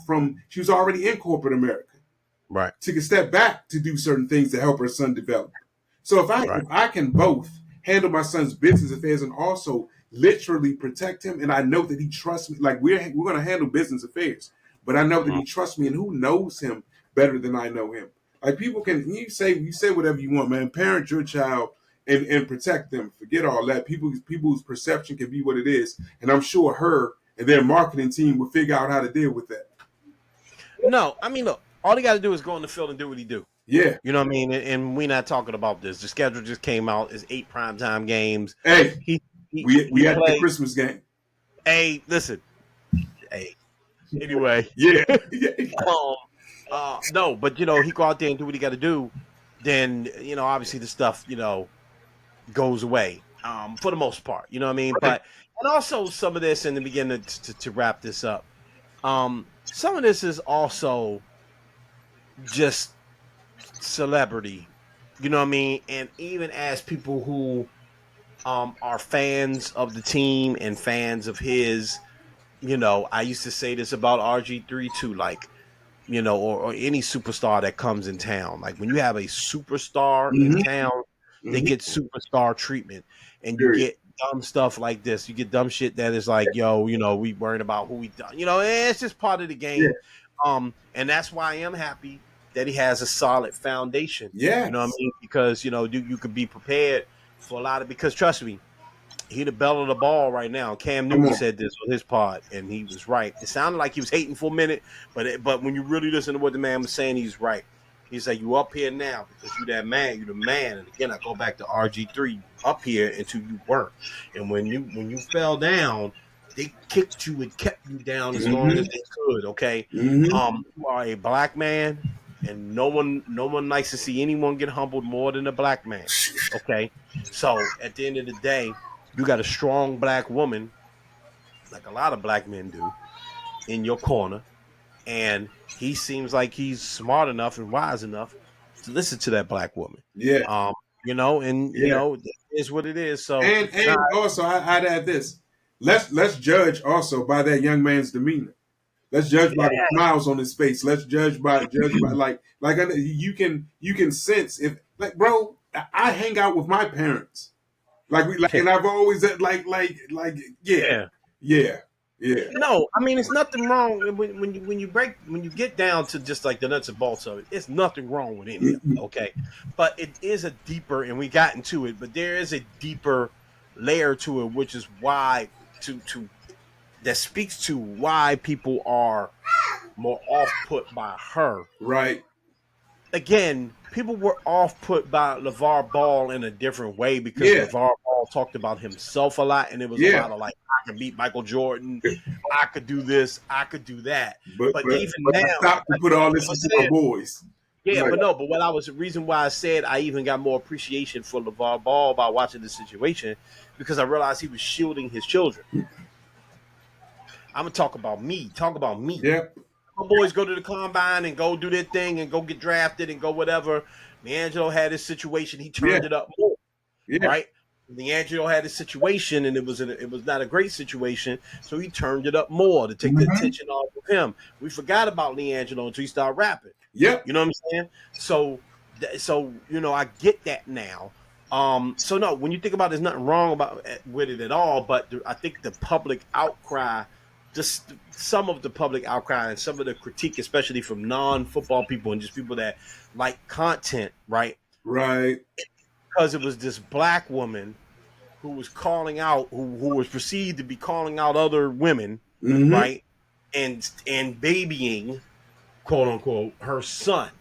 Speaker 2: she was already in corporate America.
Speaker 1: Right.
Speaker 2: Took a step back to do certain things to help her son develop. So if I can both handle my son's business affairs and also literally protect him, and I know that he trusts me, like we're going to handle business affairs, but I know that he trusts me, and who knows him better than I know him? Like people you say whatever you want, man. Parent your child and protect them. Forget all that. People's perception can be what it is, and I'm sure her and their marketing team will figure out how to deal with that.
Speaker 1: No, I mean, look, all he got to do is go in the field and do what he do.
Speaker 2: Yeah.
Speaker 1: You know what I mean? And we're not talking about this. The schedule just came out. It's 8 primetime games.
Speaker 2: Hey,
Speaker 1: He
Speaker 2: we had the
Speaker 1: played.
Speaker 2: Christmas game.
Speaker 1: Hey, listen. Hey. Anyway.
Speaker 2: Yeah.
Speaker 1: No, but he go out there and do what he got to do. Then obviously the stuff goes away. For the most part, you know what I mean.
Speaker 2: Right.
Speaker 1: But and also some of this, in the beginning to wrap this up. Some of this is also just celebrity, you know what I mean? And even as people who are fans of the team and fans of his, I used to say this about RG3 too, like, or any superstar that comes in town. Like when you have a superstar in town, they get superstar treatment, and you get dumb stuff like this. You get dumb shit that is like, yo, we worried about who we done. It's just part of the game. And that's why I am happy that he has a solid foundation.
Speaker 2: Yeah.
Speaker 1: You know what I mean? Because, you could be prepared for a lot of, because trust me, he the bell of the ball right now. Cam Newton said this on his pod, and he was right. It sounded like he was hating for a minute, but when you really listen to what the man was saying, he's right. He's like, you up here now because you that man, you the man. And again, I go back to RG3, up here until you weren't. And when you fell down, they kicked you and kept you down as long as they could. Okay, you are a black man, and no one likes to see anyone get humbled more than a black man. Okay, so at the end of the day, you got a strong black woman, like a lot of black men do, in your corner, and he seems like he's smart enough and wise enough to listen to that black woman.
Speaker 2: Yeah.
Speaker 1: It is what it is. So
Speaker 2: and also I'd add this. Let's judge also by that young man's demeanor. Let's judge by the smiles on his face. Let's judge by like you can sense if, like, bro, I hang out with my parents. And I've always yeah.
Speaker 1: No, I mean, it's nothing wrong when you get down to just like the nuts and bolts of it. It's nothing wrong with any of it, okay? But it is a deeper, and we got into it, but there is a deeper layer to it, which is why that speaks to why people are more off put by her.
Speaker 2: Right.
Speaker 1: Again, people were off put by LeVar Ball in a different way because LeVar Ball talked about himself a lot, and it was a lot of like, I can beat Michael Jordan, I could do this, I could do that. But even now,
Speaker 2: stop to put all this into my boys.
Speaker 1: Yeah, right. But the reason why I said I even got more appreciation for LeVar Ball by watching the situation, because I realized he was shielding his children. I'm gonna talk about me.
Speaker 2: Yeah.
Speaker 1: My boys go to the combine and go do their thing and go get drafted and go whatever. D'Angelo had his situation. He turned it up more. Yeah. Right? D'Angelo had his situation, and it was not a great situation, so he turned it up more to take the attention off of him. We forgot about D'Angelo until he started rapping.
Speaker 2: Yep.
Speaker 1: You know what I'm saying? So I get that now. So no, when you think about it, there's nothing wrong with it at all, but I think the public outcry, just some of the public outcry and some of the critique, especially from non-football people and just people that like content, right?
Speaker 2: Right.
Speaker 1: Because it was this black woman who was calling out, who was perceived to be calling out other women, right? And babying, quote unquote, her son.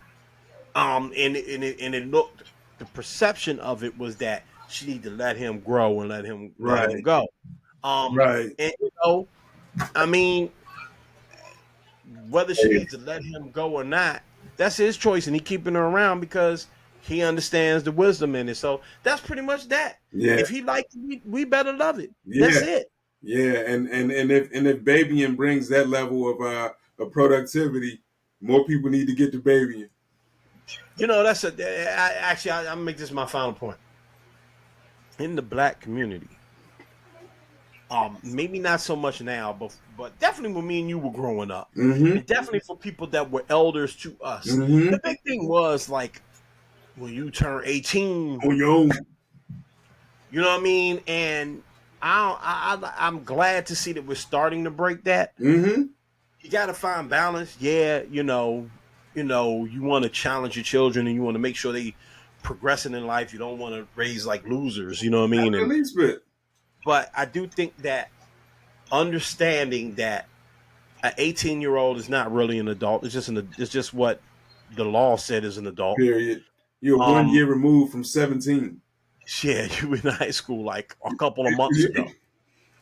Speaker 1: And it looked, the perception of it was that she needed to let him grow and let him go.
Speaker 2: Right.
Speaker 1: And I mean, whether she needs to let him go or not, that's his choice, and he keeping her around because he understands the wisdom in it. So that's pretty much that.
Speaker 2: Yeah.
Speaker 1: If he likes it, we better love it.
Speaker 2: Yeah.
Speaker 1: That's it.
Speaker 2: Yeah, and if babying brings that level of productivity, more people need to get to babying.
Speaker 1: That's I'm gonna make this my final point. In the black community, maybe not so much now, but definitely when me and you were growing up, and definitely for people that were elders to us. The big thing was like, when you turn 18
Speaker 2: on your own,
Speaker 1: you know what I mean? And I'm glad to see that we're starting to break that. You got to find balance. Yeah, you want to challenge your children and you want to make sure they progressing in life. You don't want to raise like losers. You know what I mean?
Speaker 2: At least bit.
Speaker 1: But I do think that understanding that an 18-year-old is not really an adult. It's just what the law said is an adult.
Speaker 2: Period. You're 1 year removed from 17.
Speaker 1: Yeah, you were in high school like a couple of months ago.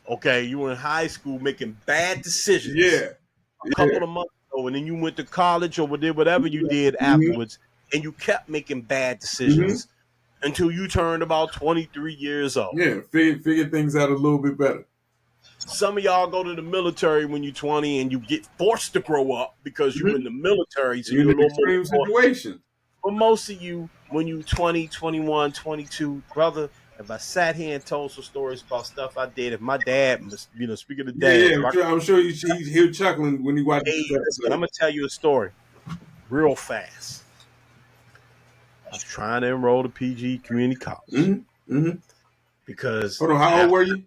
Speaker 1: Okay, you were in high school making bad decisions.
Speaker 2: Yeah.
Speaker 1: A couple of months ago, and then you went to college or did whatever you did afterwards, and you kept making bad decisions until you turned about 23 years old.
Speaker 2: Yeah, figure things out a little bit better.
Speaker 1: Some of y'all go to the military when you're 20 and you get forced to grow up because you're in the military, so you're a little more
Speaker 2: situation.
Speaker 1: But most of you, when you 20, 21, 22, brother, if I sat here and told some stories about stuff I did, if my dad, speaking of dad,
Speaker 2: I'm sure he's here chuckling when he watches this.
Speaker 1: I'm gonna tell you a story, real fast. I was trying to enroll to PG Community College because.
Speaker 2: Hold on, how old were you?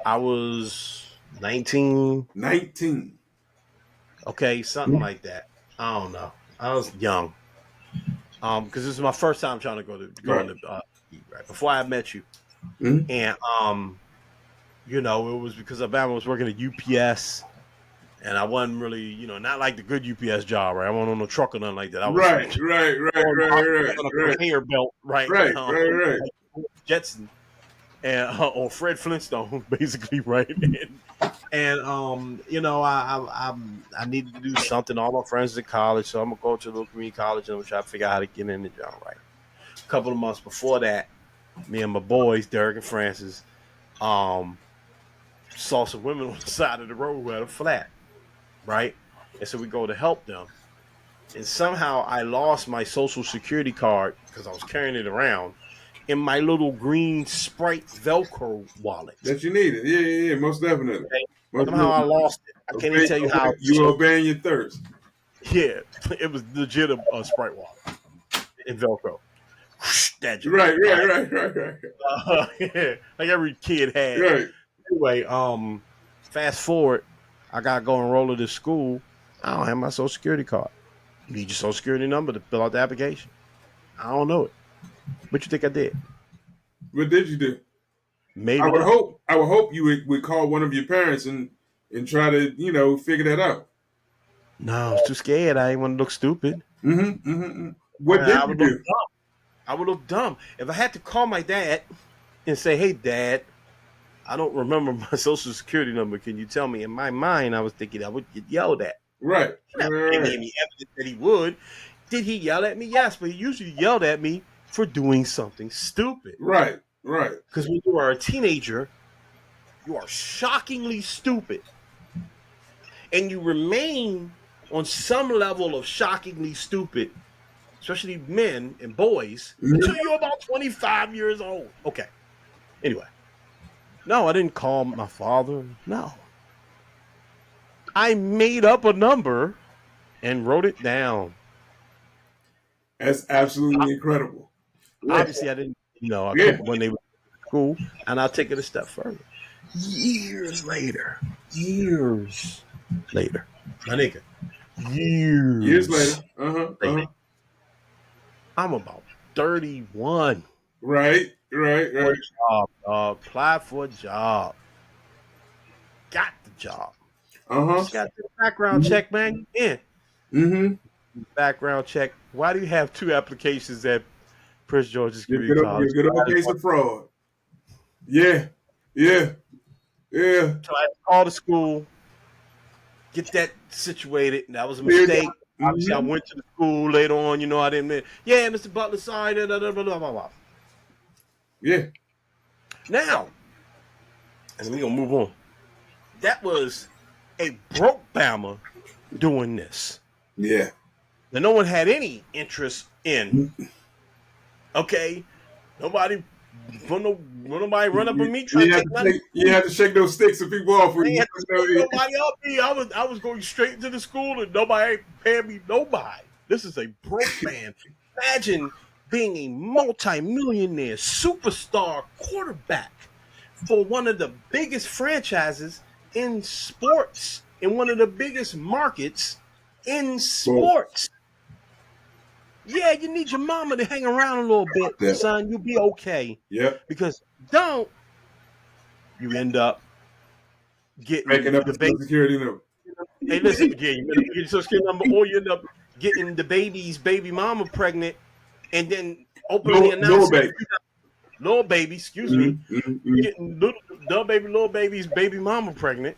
Speaker 1: I was 19.
Speaker 2: 19.
Speaker 1: Okay, something like that. I don't know. I was young. Because this is my first time trying to go into right before I met you, and it was because I was working at UPS, and I wasn't really, not like the good UPS job, right? I wasn't on no truck or nothing like that. I was
Speaker 2: right.
Speaker 1: On a conveyor belt, right. Jetson, and or Fred Flintstone, basically, right. And I needed to do something. All my friends at college, so I'm gonna go to a little community college and I'm gonna try to figure out how to get in the job. Right. A couple of months before that, me and my boys, Derek and Francis, saw some women on the side of the road who had a flat, right? And so we go to help them. And somehow I lost my Social Security card because I was carrying it around in my little green Sprite Velcro wallet.
Speaker 2: That you needed. Yeah, most definitely.
Speaker 1: Okay. Somehow I lost it. I can't even tell you how.
Speaker 2: You were obeying your thirst.
Speaker 1: Yeah, it was legit a Sprite wallet in Velcro. That
Speaker 2: right.
Speaker 1: Yeah, like every kid had.
Speaker 2: Right.
Speaker 1: Anyway, fast forward, I got to go enroll at this school. I don't have my Social Security card. You need your Social Security number to fill out the application. I don't know it. What you think I did?
Speaker 2: What did you do?
Speaker 1: Maybe
Speaker 2: I would hope you would call one of your parents and try to figure that out.
Speaker 1: No, I was too scared. I didn't want to look stupid.
Speaker 2: What did you do?
Speaker 1: I would look dumb if I had to call my dad and say, "Hey, Dad, I don't remember my Social Security number. Can you tell me?" In my mind, I was thinking I would get yelled at.
Speaker 2: Right.
Speaker 1: He never gave me any evidence that he would. Did he yell at me? Yes, but he usually yelled at me for doing something stupid.
Speaker 2: Right.
Speaker 1: Because when you are a teenager, you are shockingly stupid. And you remain on some level of shockingly stupid, especially men and boys, until you're about 25 years old. Okay. Anyway. No, I didn't call my father. No. I made up a number and wrote it down.
Speaker 2: That's absolutely incredible.
Speaker 1: Obviously, I didn't, when they were in school, and I'll take it a step further. Years later, my nigga, years later, I'm about 31.
Speaker 2: Right.
Speaker 1: Applied for a job. Got the job. Just got the background check, man. Yeah. Background check. Why do you have 2 applications at Prince George's Community College?
Speaker 2: You're good up a case of fraud. Yeah. So
Speaker 1: I called the school, get that situated. That was a mistake. Obviously, I went to the school later on. I didn't. Yeah, Mr. Butler, sorry. Blah, blah, blah, blah, blah.
Speaker 2: Yeah.
Speaker 1: Now, and we're gonna move on. That was a broke Bama doing this.
Speaker 2: Yeah.
Speaker 1: That no one had any interest in. Okay, nobody run up on me.
Speaker 2: You had to shake those sticks of people off.
Speaker 1: Nobody up me. I was going straight into the school and nobody ain't paying me. Nobody. This is a broke man. Imagine being a multi-millionaire superstar quarterback for one of the biggest franchises in sports, in one of the biggest markets in sports. Yeah, you need your mama to hang around a little bit, son. You'll be okay.
Speaker 2: Yeah.
Speaker 1: Because you end up getting
Speaker 2: making up the Social Security number.
Speaker 1: Hey, listen, again, you get your Social Security number, or you end up getting the baby mama pregnant, and then openly
Speaker 2: No,
Speaker 1: announcing
Speaker 2: baby.
Speaker 1: little baby, excuse me, getting little baby's baby mama pregnant,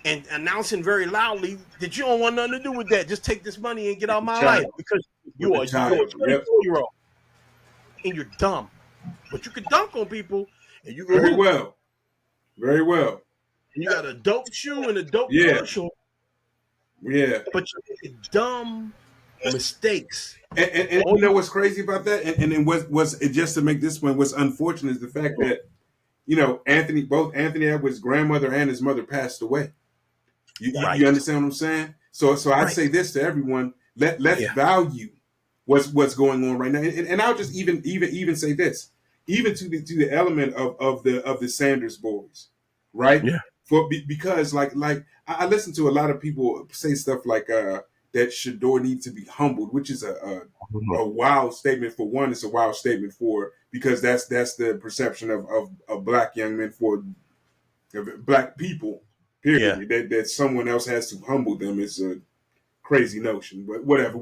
Speaker 1: and announcing very loudly that you don't want nothing to do with that. Just take this money and get out of my life
Speaker 2: Child
Speaker 1: because
Speaker 2: with the
Speaker 1: you're a
Speaker 2: child. Yep.
Speaker 1: 24-year-old and you're dumb. But you can dunk on people and you can
Speaker 2: Very
Speaker 1: hoop.
Speaker 2: well. Very well.
Speaker 1: And you got a dope shoe and a dope
Speaker 2: Yeah.
Speaker 1: commercial,
Speaker 2: Yeah.
Speaker 1: but you're making dumb mistakes.
Speaker 2: And you know what's crazy about that? And then was just to make this one, what's unfortunate is the fact that, both Anthony Edwards' grandmother and his mother passed away. You understand what I'm saying? So I'd say this to everyone: let's value what's going on right now. And I'll just even say this, even to the element of the Sanders boys, right?
Speaker 1: Yeah.
Speaker 2: Because like I listen to a lot of people say stuff like that Shador needs to be humbled, which is a wild statement for one. It's a wild statement for because that's the perception of black young men for black people. Period.
Speaker 1: Yeah.
Speaker 2: That someone else has to humble them is a crazy notion. But whatever.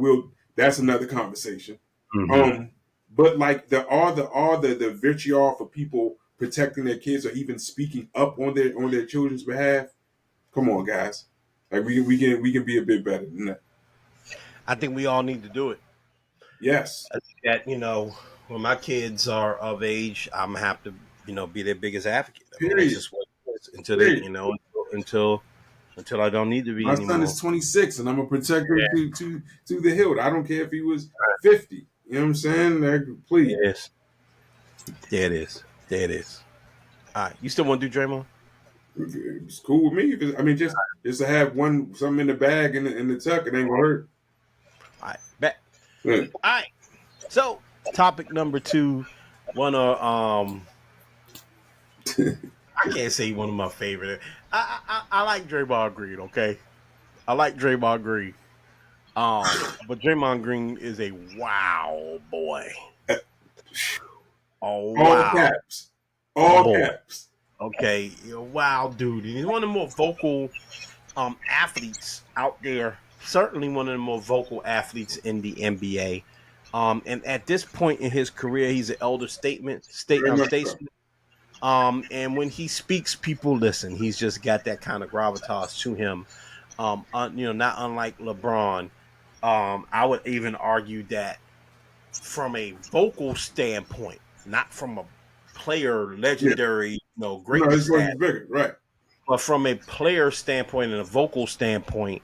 Speaker 2: That's another conversation.
Speaker 1: Mm-hmm.
Speaker 2: But like all the vitriol for people protecting their kids or even speaking up on their children's behalf. Come on, guys. Like we can be a bit better than that.
Speaker 1: I think we all need to do it.
Speaker 2: Yes.
Speaker 1: I think that, when my kids are of age, I'm gonna have to, be their biggest advocate. I mean, that's just what it is until they, until I don't need to be
Speaker 2: My
Speaker 1: anymore.
Speaker 2: son is 26 and I'm gonna protect him to the hilt. I don't care if he was 50. You know what I'm saying? Like, please.
Speaker 1: There it is. All right. You still want to do Draymond?
Speaker 2: It's cool with me. I mean, just to have something in the bag in the tuck, it ain't gonna hurt.
Speaker 1: All right, bet.
Speaker 2: Yeah.
Speaker 1: All right. So, topic number 2, I can't say one of my favorite. I like Draymond Green. Okay, I like Draymond Green. But Draymond Green is a wow boy. Oh wow.
Speaker 2: All caps.
Speaker 1: Okay, wow, dude. He's one of the more vocal athletes out there. Certainly one of the more vocal athletes in the NBA. And at this point in his career, he's an elder statesman. And when he speaks, people listen. He's just got that kind of gravitas to him. Not unlike LeBron. I would even argue that from a vocal standpoint, not from a player, legendary, greatness,
Speaker 2: bigger, right?
Speaker 1: but from a player standpoint and a vocal standpoint,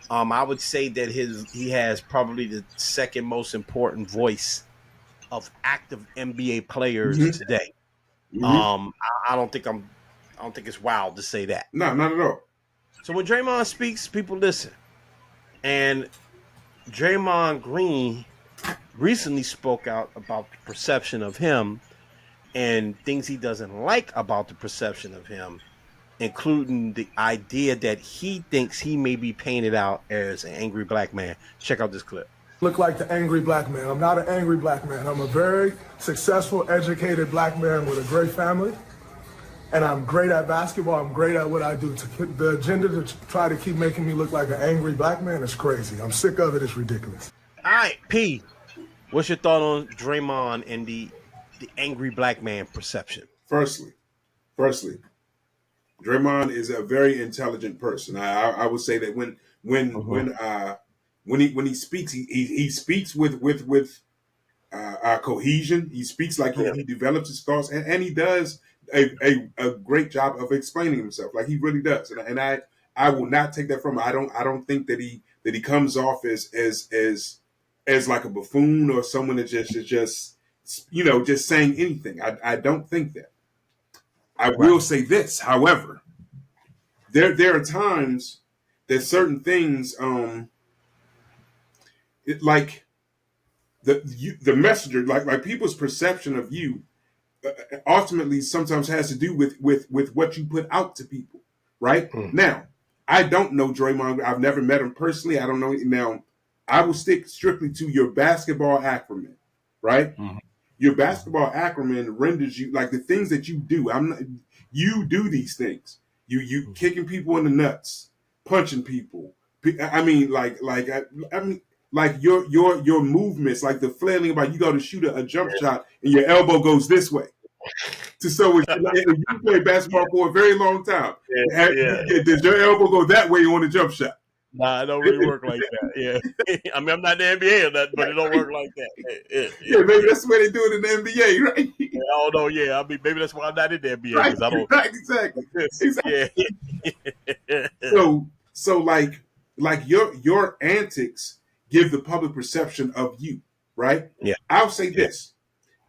Speaker 1: I would say that he has probably the second most important voice of active NBA players today. I don't think it's wild to say that.
Speaker 2: No, not at all.
Speaker 1: So when Draymond speaks, people listen. And Draymond Green recently spoke out about the perception of him and things he doesn't like about the perception of him, including the idea that he thinks he may be painted out as an angry black man. Check out this clip.
Speaker 5: Look like the angry black man. I'm not an angry black man. I'm a very successful, educated black man with a great family. And I'm great at basketball. I'm great at what I do. The agenda to try to keep making me look like an angry black man is crazy. I'm sick of it. It's ridiculous.
Speaker 1: All right, P, what's your thought on Draymond and the angry black man perception?
Speaker 2: Firstly, Draymond is a very intelligent person. I would say that when he speaks, he speaks with cohesion. He speaks like he develops his thoughts, and he does a great job of explaining himself. Like he really does, and I will not take that from him. I don't think that he comes off as like a buffoon or someone that just saying anything. I don't think that. I will say this, however, there are times that certain things, like the messenger, like people's perception of you, ultimately sometimes has to do with what you put out to people, right? Now, I don't know Draymond. I've never met him personally. I don't know. Now, I will stick strictly to your basketball acumen, right? Your basketball acumen renders you like the things that you do. You do these things. You kicking people in the nuts, punching people. I mean, like your movements, like the flailing about you go to shoot a jump shot and your elbow goes this way. So if you play basketball for a very long time, does your elbow go that way on a jump shot?
Speaker 1: Nah, it don't really work like that. Yeah, I mean, I'm not in the NBA or nothing, but it don't work like that.
Speaker 2: Yeah, maybe that's the way they do it in the NBA, right?
Speaker 1: I don't know. Yeah, I mean, maybe that's why I'm not in the NBA
Speaker 2: Right,
Speaker 1: because I don't.
Speaker 2: right, exactly.
Speaker 1: Yeah.
Speaker 2: So like your antics give the public perception of you, right?
Speaker 1: Yeah.
Speaker 2: I'll say this.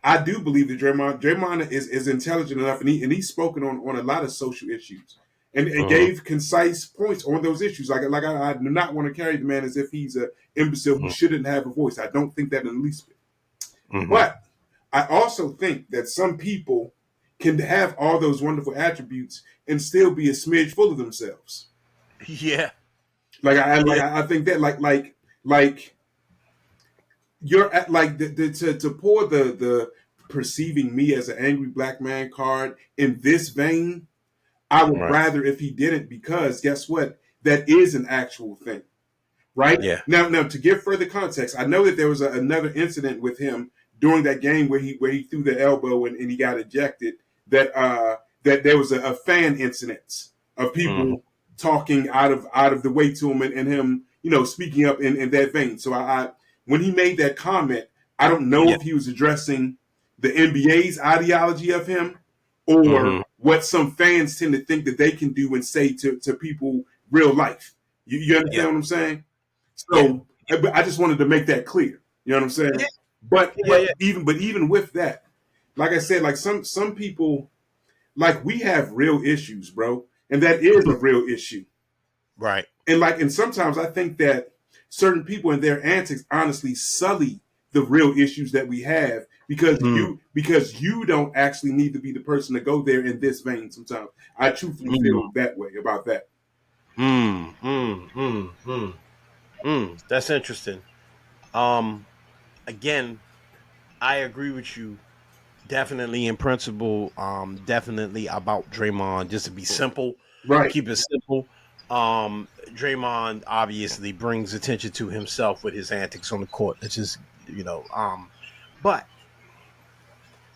Speaker 2: I do believe that Draymond is intelligent enough, and he's spoken on a lot of social issues, and gave concise points on those issues. Like I do not want to carry the man as if he's an imbecile who shouldn't have a voice. I don't think that in the least bit. But I also think that some people can have all those wonderful attributes and still be a smidge full of themselves.
Speaker 1: Yeah.
Speaker 2: I think that like you're at like to pour the perceiving me as an angry black man card in this vein, I would rather if he didn't, because guess what? That is an actual thing, right?
Speaker 1: Yeah.
Speaker 2: Now to give further context, I know that there was another incident with him during that game where he threw the elbow and he got ejected. That there was a fan incident of people talking out of the way to him and him, speaking up in that vein. So I when he made that comment, I don't know if he was addressing the NBA's ideology of him or what some fans tend to think that they can do and say to people real life. You understand what I'm saying? So I just wanted to make that clear. You know what I'm saying? Yeah. But even with that, like I said, like some people, like we have real issues, bro, and that is a real issue,
Speaker 1: right?
Speaker 2: And sometimes I think that certain people and their antics honestly sully the real issues that we have because you don't actually need to be the person to go there in this vein. Sometimes I truthfully feel that way about that.
Speaker 1: That's interesting. Again, I agree with you. Definitely in principle. Definitely about Draymond. Just to be simple,
Speaker 2: right?
Speaker 1: Keep it simple. Draymond obviously brings attention to himself with his antics on the court. It's just but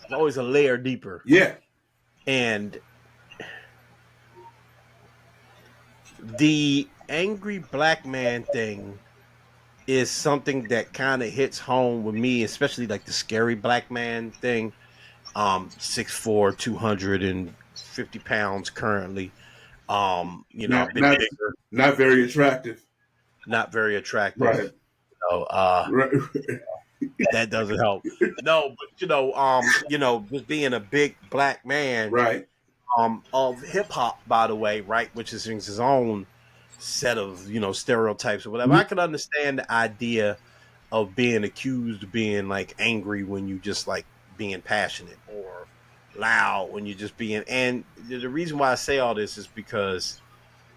Speaker 1: it's always a layer deeper.
Speaker 2: Yeah.
Speaker 1: And the angry black man thing is something that kind of hits home with me, especially like the scary black man thing. 6'4", 250 pounds currently.
Speaker 2: Not very attractive.
Speaker 1: Not very attractive.
Speaker 2: Right.
Speaker 1: That doesn't help. No, but just being a big black man,
Speaker 2: right?
Speaker 1: Of hip hop, by the way, right, which is his own set of stereotypes or whatever. I can understand the idea of being accused of being like angry when you just like being passionate or loud when you're just being. And the reason why I say all this is because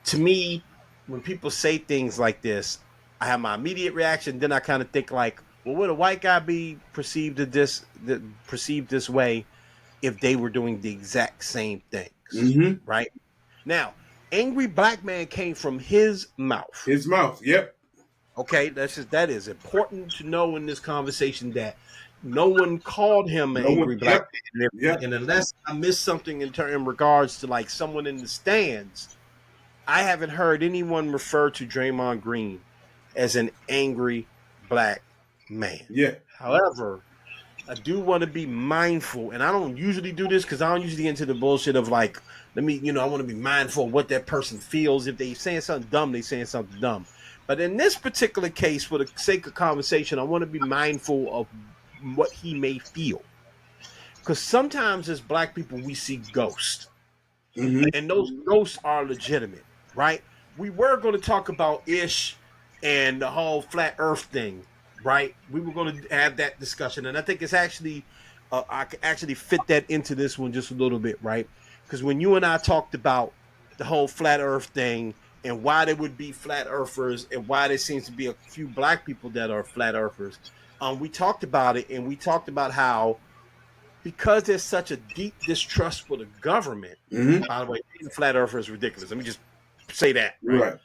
Speaker 1: to me, when people say things like this, I have my immediate reaction. Then I kind of think like, well, would a white guy be perceived this way if they were doing the exact same things, right? Now, angry black man came from his mouth.
Speaker 2: His mouth, yep.
Speaker 1: Okay, that is important to know in this conversation that no one called him an angry black man.
Speaker 2: Yep.
Speaker 1: And unless I missed something in regards to like someone in the stands, I haven't heard anyone refer to Draymond Green as an angry black man.
Speaker 2: Yeah.
Speaker 1: However, I do want to be mindful, and I don't usually do this because I don't usually get into the bullshit of like, I want to be mindful of what that person feels. If they're saying something dumb, they're saying something dumb. But in this particular case, for the sake of conversation, I want to be mindful of what he may feel. Because sometimes as black people, we see ghosts. And those ghosts are legitimate, right? We were going to talk about Ish and the whole flat earth thing, right? We were going to have that discussion. And I think it's actually, I could actually fit that into this one just a little bit, right? Because when you and I talked about the whole flat earth thing and why there would be flat earthers and why there seems to be a few black people that are flat earthers, we talked about it, and we talked about how because there's such a deep distrust for the government, by the way, being flat earther is ridiculous. Let me just say that. Right.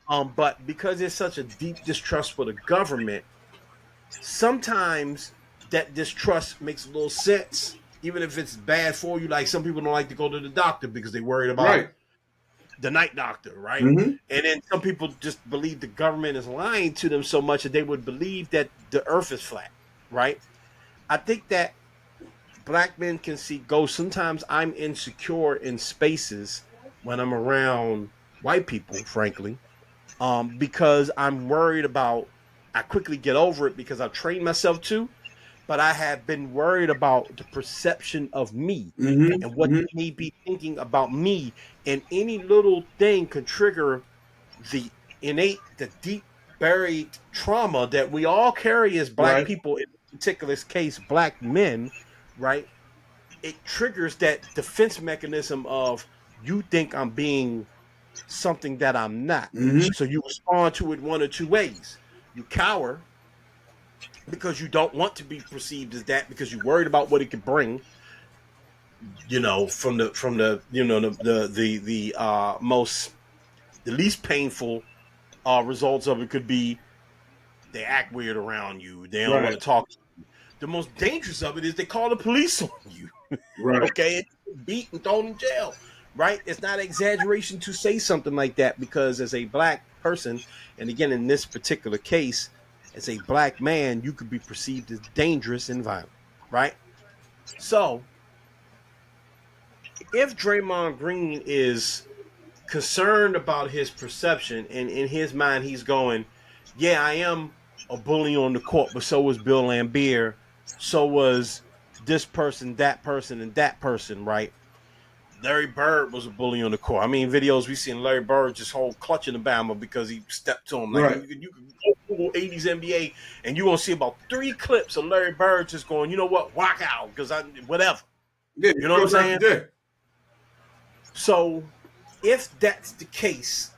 Speaker 1: But because there's such a deep distrust for the government, sometimes that distrust makes a little sense, even if it's bad for you. Like some people don't like to go to the doctor because they're worried about the night doctor, right?
Speaker 2: Mm-hmm.
Speaker 1: And then some people just believe the government is lying to them so much that they would believe that the earth is flat, right? I think that black men can see ghosts. Sometimes I'm insecure in spaces when I'm around white people, frankly, because I'm worried about. I quickly get over it because I've trained myself to, but I have been worried about the perception of me
Speaker 2: Mm-hmm.
Speaker 1: and what
Speaker 2: Mm-hmm.
Speaker 1: they may be thinking about me, and any little thing can trigger the the deep buried trauma that we all carry as black
Speaker 2: Right.
Speaker 1: people. In particular case, black men, right? It triggers that defense mechanism of you think I'm being something that I'm not.
Speaker 2: Mm-hmm.
Speaker 1: So you respond to it one or two ways. You cower because you don't want to be perceived as that because you're worried about what it could bring, from the most the least painful results of it could be they act weird around you, they don't want
Speaker 2: Right.
Speaker 1: to talk to you. The most dangerous of it is they call the police on you.
Speaker 2: Right.
Speaker 1: Okay, beat and thrown in jail, right? It's not an exaggeration to say something like that because as a black person, and again in this particular case, as a black man, you could be perceived as dangerous and violent, right? So if Draymond Green is concerned about his perception and in his mind he's going, yeah, I am a bully on the court, but so was Bill Lambier, so was this person, and that person, right? Larry Bird was a bully on the court. I mean, videos we seen Larry Bird just hold clutching the Bama because he stepped to him. Like
Speaker 2: Right.
Speaker 1: you can go Google 80s NBA and you're gonna see about 3 clips of Larry Bird just going, you know what, walk out because I whatever.
Speaker 2: Yeah.
Speaker 1: You know what I'm saying?
Speaker 2: Yeah.
Speaker 1: So if that's the case,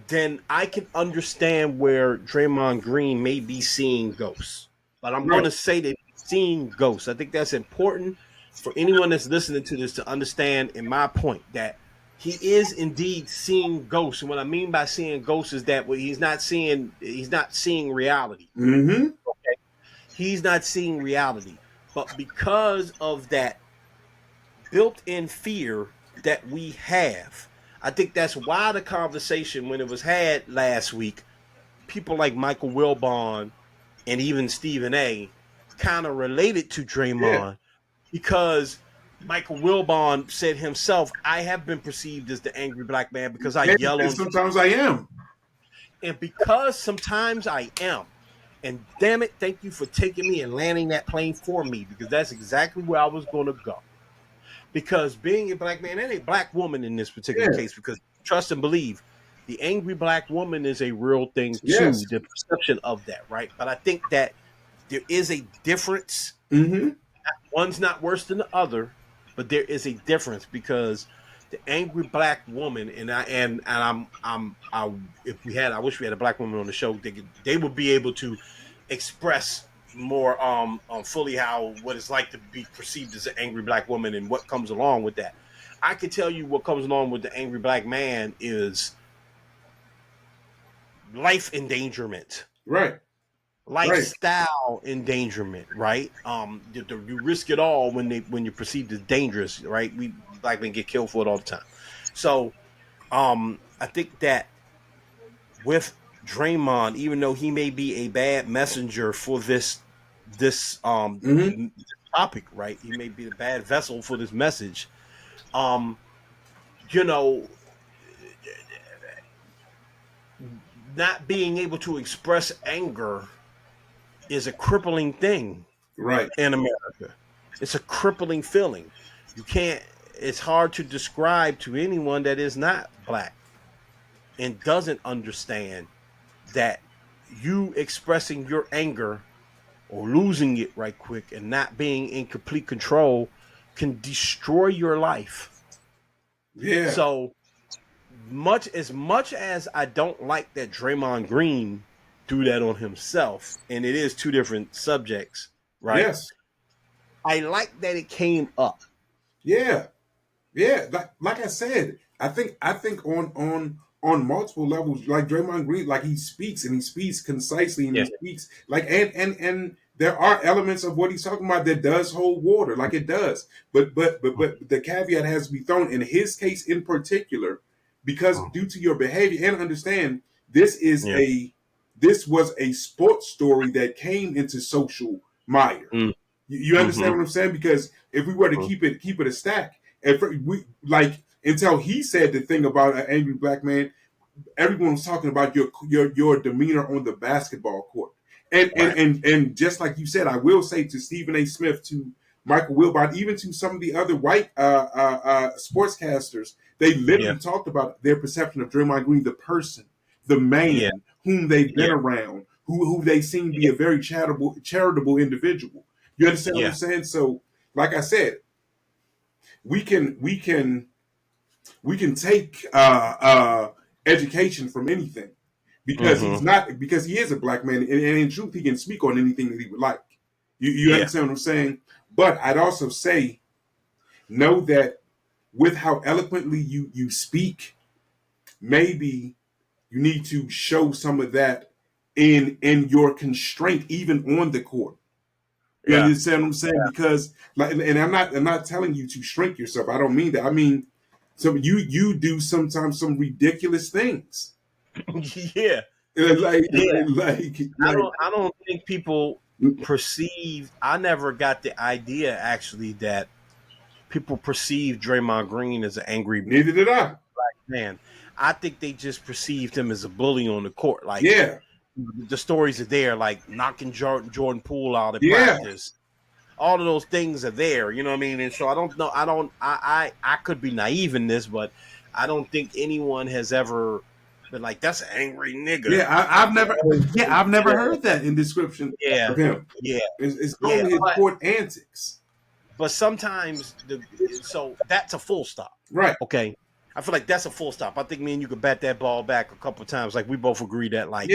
Speaker 1: then I can understand where Draymond Green may be seeing ghosts. But I'm going to say that he's seeing ghosts. I think that's important for anyone that's listening to this to understand, in my point, that he is indeed seeing ghosts. And what I mean by seeing ghosts is that he's not seeing reality.
Speaker 2: Mm-hmm.
Speaker 1: Okay? He's not seeing reality. But because of that built-in fear that we have, I think that's why the conversation, when it was had last week, people like Michael Wilbon and even Stephen A. kind of related to Draymond because Michael Wilbon said himself, I have been perceived as the angry black man because I yell on.
Speaker 2: Sometimes I am.
Speaker 1: And because sometimes I am. And damn it, thank you for taking me and landing that plane for me because that's exactly where I was going to go. Because being a black man and a black woman in this particular case, because trust and believe, the angry black woman is a real thing too, the perception of that, right? But I think that there is a difference.
Speaker 2: Mm-hmm.
Speaker 1: One's not worse than the other, but there is a difference because the angry black woman I wish we had a black woman on the show. They would be able to express more fully what it's like to be perceived as an angry black woman and what comes along with that. I can tell you what comes along with the angry black man is life endangerment,
Speaker 2: right?
Speaker 1: Lifestyle endangerment, right? You risk it all when you're perceived as dangerous, right? We black men get killed for it all the time. So, I think that with Draymond, even though he may be a bad messenger for this topic, right? He may be the bad vessel for this message. Not being able to express anger is a crippling thing,
Speaker 2: right?
Speaker 1: In America, it's a crippling feeling. It's hard to describe to anyone that is not black and doesn't understand that you expressing your anger or losing it right quick and not being in complete control can destroy your life.
Speaker 2: Yeah.
Speaker 1: So much as I don't like that Draymond Green do that on himself, and it is two different subjects, right?
Speaker 2: Yes.
Speaker 1: I like that it came up.
Speaker 2: Yeah. Yeah. Like I said, I think on on multiple levels, like Draymond Green, like he speaks and he speaks concisely and he
Speaker 1: Yeah.
Speaker 2: speaks like and there are elements of what he's talking about that does hold water, like it does. But the caveat has to be thrown in his case in particular, because due to your behavior, and understand this is
Speaker 1: Yeah.
Speaker 2: this was a sports story that came into social mire.
Speaker 1: Mm.
Speaker 2: You understand what I'm saying? Because if we were to keep it a stack, if we like until he said the thing about an angry black man, everyone was talking about your demeanor on the basketball court. And just like you said, I will say to Stephen A. Smith, to Michael Wilbon, even to some of the other white sportscasters, they literally talked about their perception of Draymond Green, the person, the man whom they've been around, who they seem to be a very charitable individual. You understand what I'm saying? So, like I said, we can take education from anything, because because he is a black man, and in truth, he can speak on anything that he would like. You understand what I'm saying? But I'd also say, know that with how eloquently you speak, maybe you need to show some of that in your constraint, even on the court. You understand what I'm saying? Because like, and I'm not telling you to shrink yourself. I don't mean that. I mean, so you do sometimes some ridiculous things.
Speaker 1: Yeah.
Speaker 2: Like
Speaker 1: I don't think people perceive. I never got the idea actually that people perceive Draymond Green as an angry
Speaker 2: neither did I.
Speaker 1: black man. I think they just perceived him as a bully on the court. Like, the stories are there, like knocking Jordan Poole out of practice. All of those things are there, you know what I mean? And so I don't know. I could be naive in this, but I don't think anyone has ever been like, that's an angry nigga.
Speaker 2: Yeah, I've never heard that in description of him.
Speaker 1: Yeah.
Speaker 2: It's only his court antics.
Speaker 1: But sometimes, so that's a full stop.
Speaker 2: Right.
Speaker 1: Okay. I feel like that's a full stop. I think me and you could bat that ball back a couple of times. Like, we both agree that, like,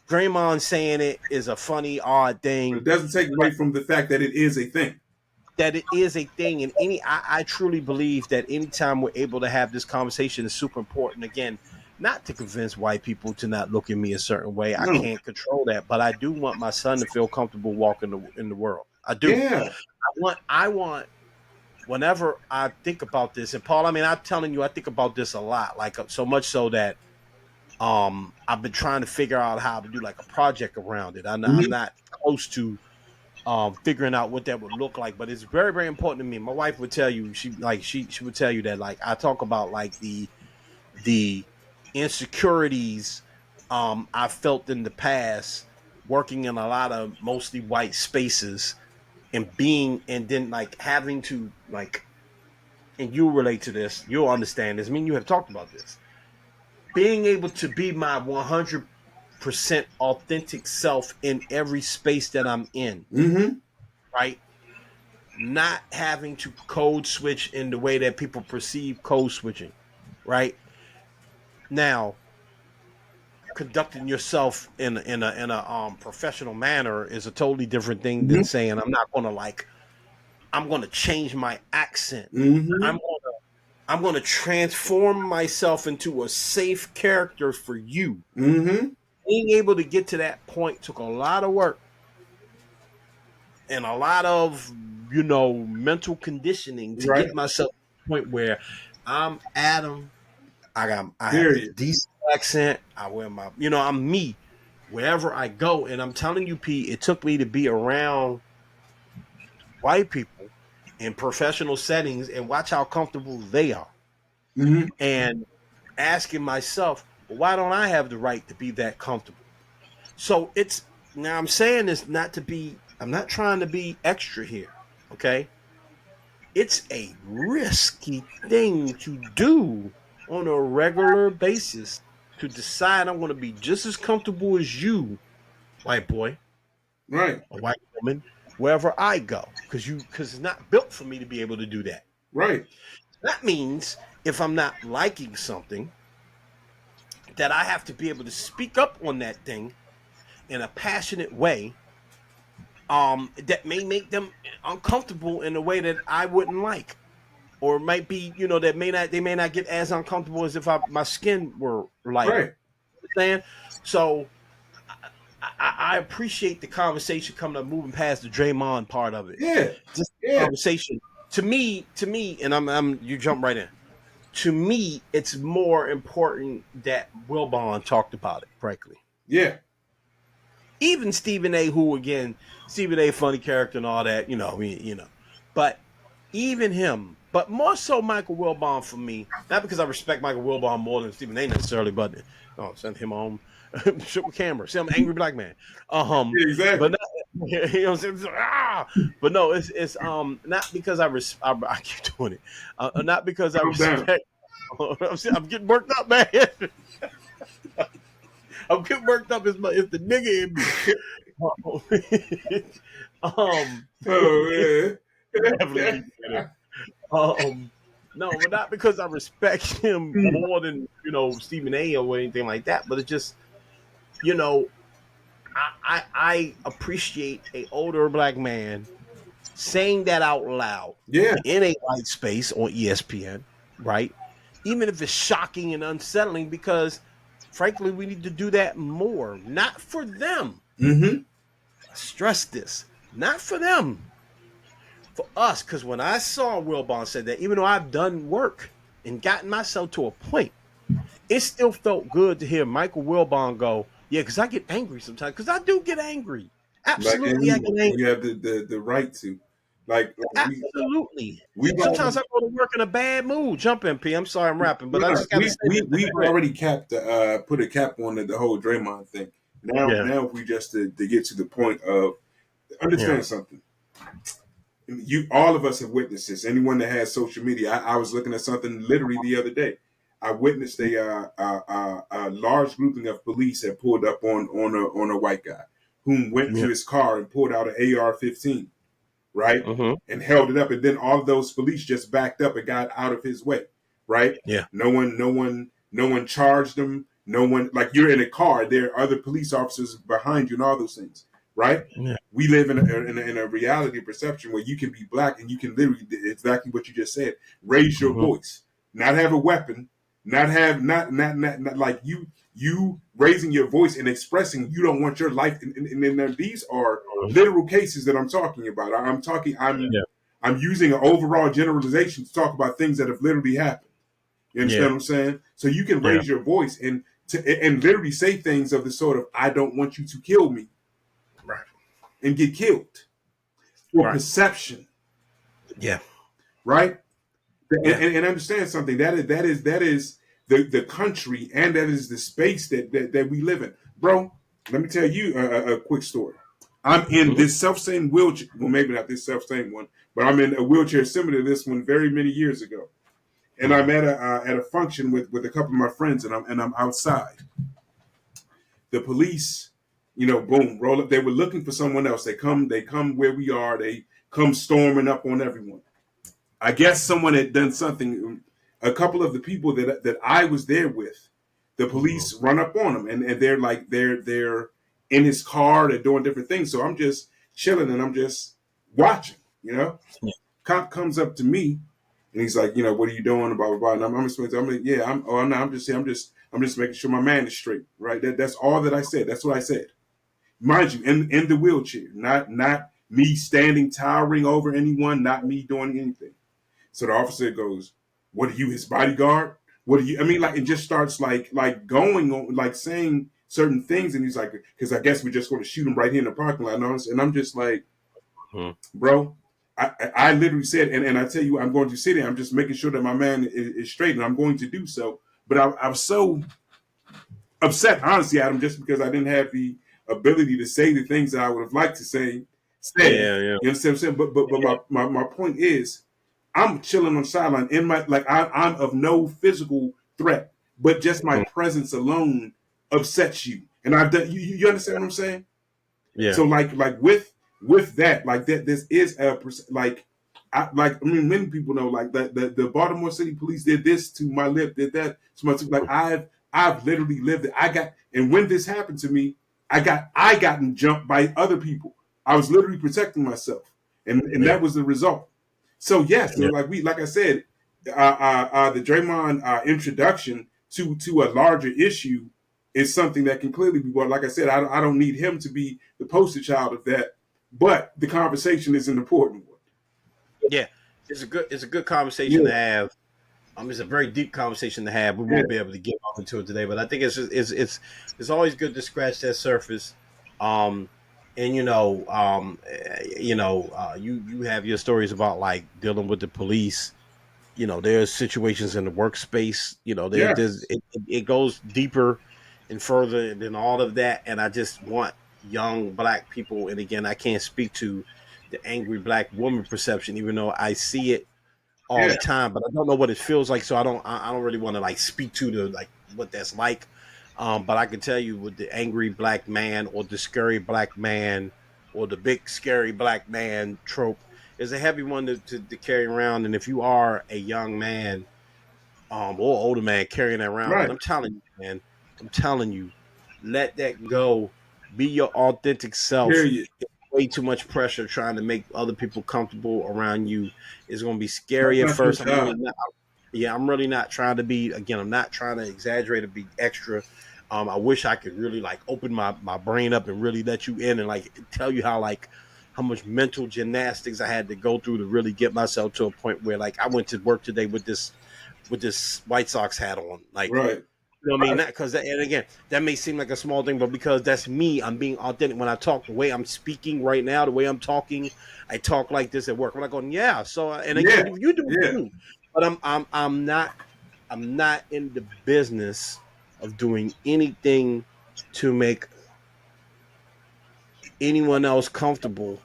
Speaker 1: Draymond saying it is a funny, odd thing.
Speaker 2: But it doesn't take away from the fact that it is a thing.
Speaker 1: That it is a thing. And I truly believe that anytime we're able to have this conversation is super important. Again, not to convince white people to not look at me a certain way. I can't control that. But I do want my son to feel comfortable walking in the world. I do.
Speaker 2: Yeah.
Speaker 1: I want, whenever I think about this, and Paul, I mean, I'm telling you, I think about this a lot. Like, so much so that I've been trying to figure out how to do like a project around it. I'm not close to figuring out what that would look like, but it's very, very important to me. My wife would tell you, she would tell you that, like, I talk about like the insecurities I felt in the past working in a lot of mostly white spaces and then like having to, like, and you relate to this, you'll understand this. I mean, you have talked about this. Being able to be my 100% authentic self in every space that I'm in, right? Not having to code switch in the way that people perceive code switching, right? Now, conducting yourself in a professional manner is a totally different thing than saying I'm going to change my accent. I'm going to transform myself into a safe character for you. Being able to get to that point took a lot of work and a lot of, mental conditioning to get myself to the point where I'm Adam. I have a decent accent. I wear my, I'm me wherever I go. And I'm telling you, Pete, it took me to be around white people in professional settings and watch how comfortable they are. And asking myself, well, why don't I have the right to be that comfortable? So now I'm saying this I'm not trying to be extra here, okay? It's a risky thing to do on a regular basis, to decide I'm going to be just as comfortable as you, white boy,
Speaker 2: right,
Speaker 1: or white woman, wherever I go, because it's not built for me to be able to do that.
Speaker 2: Right.
Speaker 1: That means if I'm not liking something, that I have to be able to speak up on that thing in a passionate way, that may make them uncomfortable in a way that I wouldn't like. or it might be, that they may not get as uncomfortable as if my skin were lighter.
Speaker 2: Right.
Speaker 1: Understand? So I appreciate the conversation coming up, moving past the Draymond part of it.
Speaker 2: Yeah.
Speaker 1: Just conversation. To me, and I'm you jump right in. To me, it's more important that Wilbon talked about it, frankly.
Speaker 2: Yeah.
Speaker 1: Even Stephen A., Stephen A., funny character and all that, but even him, but more so Michael Wilbon for me, not because I respect Michael Wilbon more than Stephen A. necessarily, but send him home, shoot with camera, see I'm an angry black man.
Speaker 2: Exactly.
Speaker 1: But not, but no, it's not because I keep doing it, not because I respect. I'm getting worked up, man. I'm getting worked up. It's the nigga in me. No, but not because I respect him more than Stephen A. or anything like that. But it's just, I appreciate a older black man saying that out loud.
Speaker 2: Yeah.
Speaker 1: In a white space on ESPN, right? Even if it's shocking and unsettling, because frankly, we need to do that more. Not for them.
Speaker 2: Mm-hmm.
Speaker 1: Stress this. Not for them. For us. Because when I saw Wilbon said that, even though I've done work and gotten myself to a point, it still felt good to hear Michael Wilbon go, yeah, because I get angry sometimes. Because I do get angry. Absolutely, I get angry.
Speaker 2: You have the right to.
Speaker 1: Absolutely. Sometimes I go to work in a bad mood. Jump in, P. I'm sorry I'm rapping, but I just got to say
Speaker 2: we've already put a cap on the whole Draymond thing. Now if we just to get to the point of understand something. All of us have witnessed this. Anyone that has social media. I was looking at something literally the other day. I witnessed a large grouping of police had pulled up on a white guy who went to his car and pulled out an AR-15. Right?
Speaker 1: Mm-hmm.
Speaker 2: And held it up. And then all of those police just backed up and got out of his way. Right?
Speaker 1: Yeah.
Speaker 2: No one charged them. No one, like you're in a car, there are other police officers behind you and all those things. Right?
Speaker 1: Yeah.
Speaker 2: We live in a reality perception where you can be black and you can literally, exactly what you just said, raise your voice, not have a weapon, not like you raising your voice and expressing you don't want your life. And these are literal cases that I'm talking about. I'm using an overall generalization to talk about things that have literally happened. You understand what I'm saying? So you can raise your voice and literally say things of the sort of, I don't want you to kill me.
Speaker 1: Right.
Speaker 2: And get killed. For perception.
Speaker 1: Yeah.
Speaker 2: Right? And understand something. That is the country, and that is the space that we live in. Bro, let me tell you a quick story. I'm in this self-same wheelchair. Well, maybe not this self-same one, but I'm in a wheelchair similar to this one very many years ago. And I'm at a function with a couple of my friends, and I'm outside. The police, boom, roll up. They were looking for someone else. They come where we are. They come storming up on everyone. I guess someone had done something. A couple of the people that I was there with, the police run up on them, and they're like they're in his car. They're doing different things. So I'm just chilling and I'm just watching. Cop comes up to me and he's like, what are you doing? Blah blah blah. And I'm just making sure my man is straight. Right. That's all that I said. That's what I said. Mind you, in the wheelchair, not me standing towering over anyone, not me doing anything. So the officer goes, what are you, his bodyguard? What are you? I mean, like, it just starts like going on, like saying certain things. And he's like, because I guess we're just going to shoot him right here in the parking lot. And I'm just like, bro, I literally said, and I tell you, I'm going to sit there. I'm just making sure that my man is straight, and I'm going to do so. But I was so upset, honestly, Adam, just because I didn't have the ability to say the things that I would have liked to say.
Speaker 1: Yeah.
Speaker 2: You understand what I'm saying? But my point is, I'm chilling on the sideline in my, like, I'm of no physical threat, but just my presence alone upsets you. And I've done, you understand what I'm saying?
Speaker 1: Yeah.
Speaker 2: So like with that, like that, this is many people know, like the Baltimore City Police did this to my lip, did that to my tooth. Like I've literally lived it. And when this happened to me, I gotten jumped by other people. I was literally protecting myself, and that was the result. So yes, like I said, the Draymond introduction to a larger issue is something that can clearly be brought. Like I said, I don't need him to be the poster child of that, but the conversation is an important one.
Speaker 1: Yeah, it's a good conversation to have. It's a very deep conversation to have. We won't be able to get off into it today, but I think it's always good to scratch that surface. And you have your stories about like dealing with the police. There's situations in the workspace. It goes deeper and further than all of that. And I just want young Black people. And again, I can't speak to the angry Black woman perception, even though I see it all the time, but I don't know what it feels like, so I don't really want to like speak to the like what that's like. But I can tell you with the angry Black man or the scary Black man or the big scary Black man trope is a heavy one to carry around. And if you are a young man or older man carrying that around, and I'm telling you, man, let that go. Be your authentic self. Way too much pressure trying to make other people comfortable around you is going to be scary at first. I'm really not trying to be, again, I'm not trying to exaggerate or be extra. I wish I could really like open my brain up and really let you in and like tell you how much mental gymnastics I had to go through to really get myself to a point where like I went to work today with this White Sox hat on. Like,
Speaker 2: right.
Speaker 1: You know what I mean? Not because, and again, that may seem like a small thing, but because that's me, I'm being authentic when I talk. The way I'm speaking right now, the way I'm talking, I talk like this at work. I'm like going, yeah. So, and again, you do too. But I'm not in the business of doing anything to make anyone else comfortable.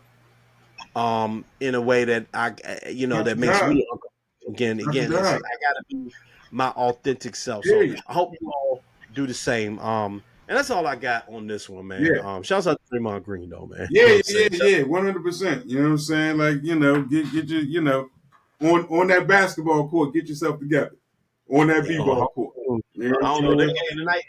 Speaker 1: In a way that that makes me uncomfortable. Again, I gotta be my authentic self. So I hope you all do the same. And that's all I got on this one, man. Shouts out to Draymond Green though, man.
Speaker 2: 100%. You know what I'm saying? Like, get your, on that basketball court, get yourself together. On that b-ball court.
Speaker 1: I don't know. They playing tonight?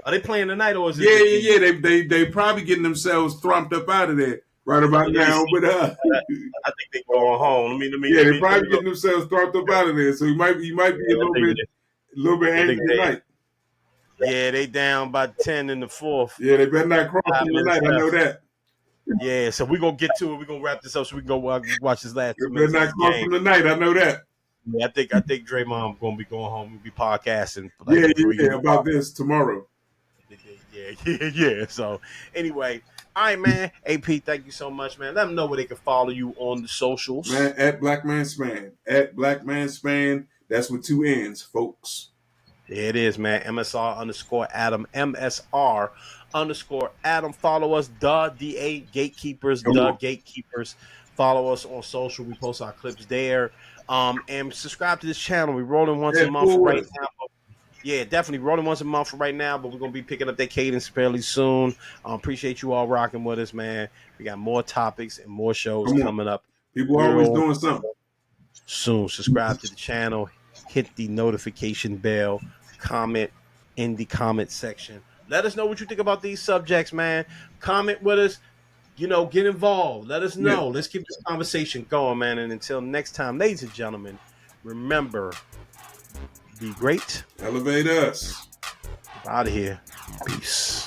Speaker 1: Are they playing tonight or is it?
Speaker 2: They probably getting themselves thromped up out of there right about now. But
Speaker 1: I think they going home.
Speaker 2: They're probably getting themselves thromped up out of there. So you might be a little bit angry tonight.
Speaker 1: Yeah, they down by 10 in the fourth.
Speaker 2: Yeah, they better not cross them tonight. I know that.
Speaker 1: Yeah, so we're going to get to it. We're going to wrap this up so we can go watch this last 2
Speaker 2: minutes. They better not cross them tonight. I know that.
Speaker 1: Yeah, I think Draymond going to be going home and be podcasting.
Speaker 2: About this tomorrow.
Speaker 1: Yeah. So, anyway, all right, man. AP, thank you so much, man. Let them know where they can follow you on the socials.
Speaker 2: Man, at Black Man Span. At Black Man Span. That's with 2 N's, folks.
Speaker 1: There it is, man. MSR_Adam. MSR_Adam. Follow us, the Gatekeepers, Gatekeepers. Follow us on social. We post our clips there. And subscribe to this channel. We're rolling once a month right now. Yeah, definitely rolling once a month right now, but we're going to be picking up that cadence fairly soon. Appreciate you all rocking with us, man. We got more topics and more shows coming up.
Speaker 2: People always doing something.
Speaker 1: Soon. Subscribe to the channel. Hit the notification bell. Comment in the comment section. Let us know what you think about these subjects, man. Comment with us. Get involved. Let us know. Let's keep this conversation going, man. And until next time, ladies and gentlemen, remember, be great.
Speaker 2: Elevate us.
Speaker 1: Out of here. Peace.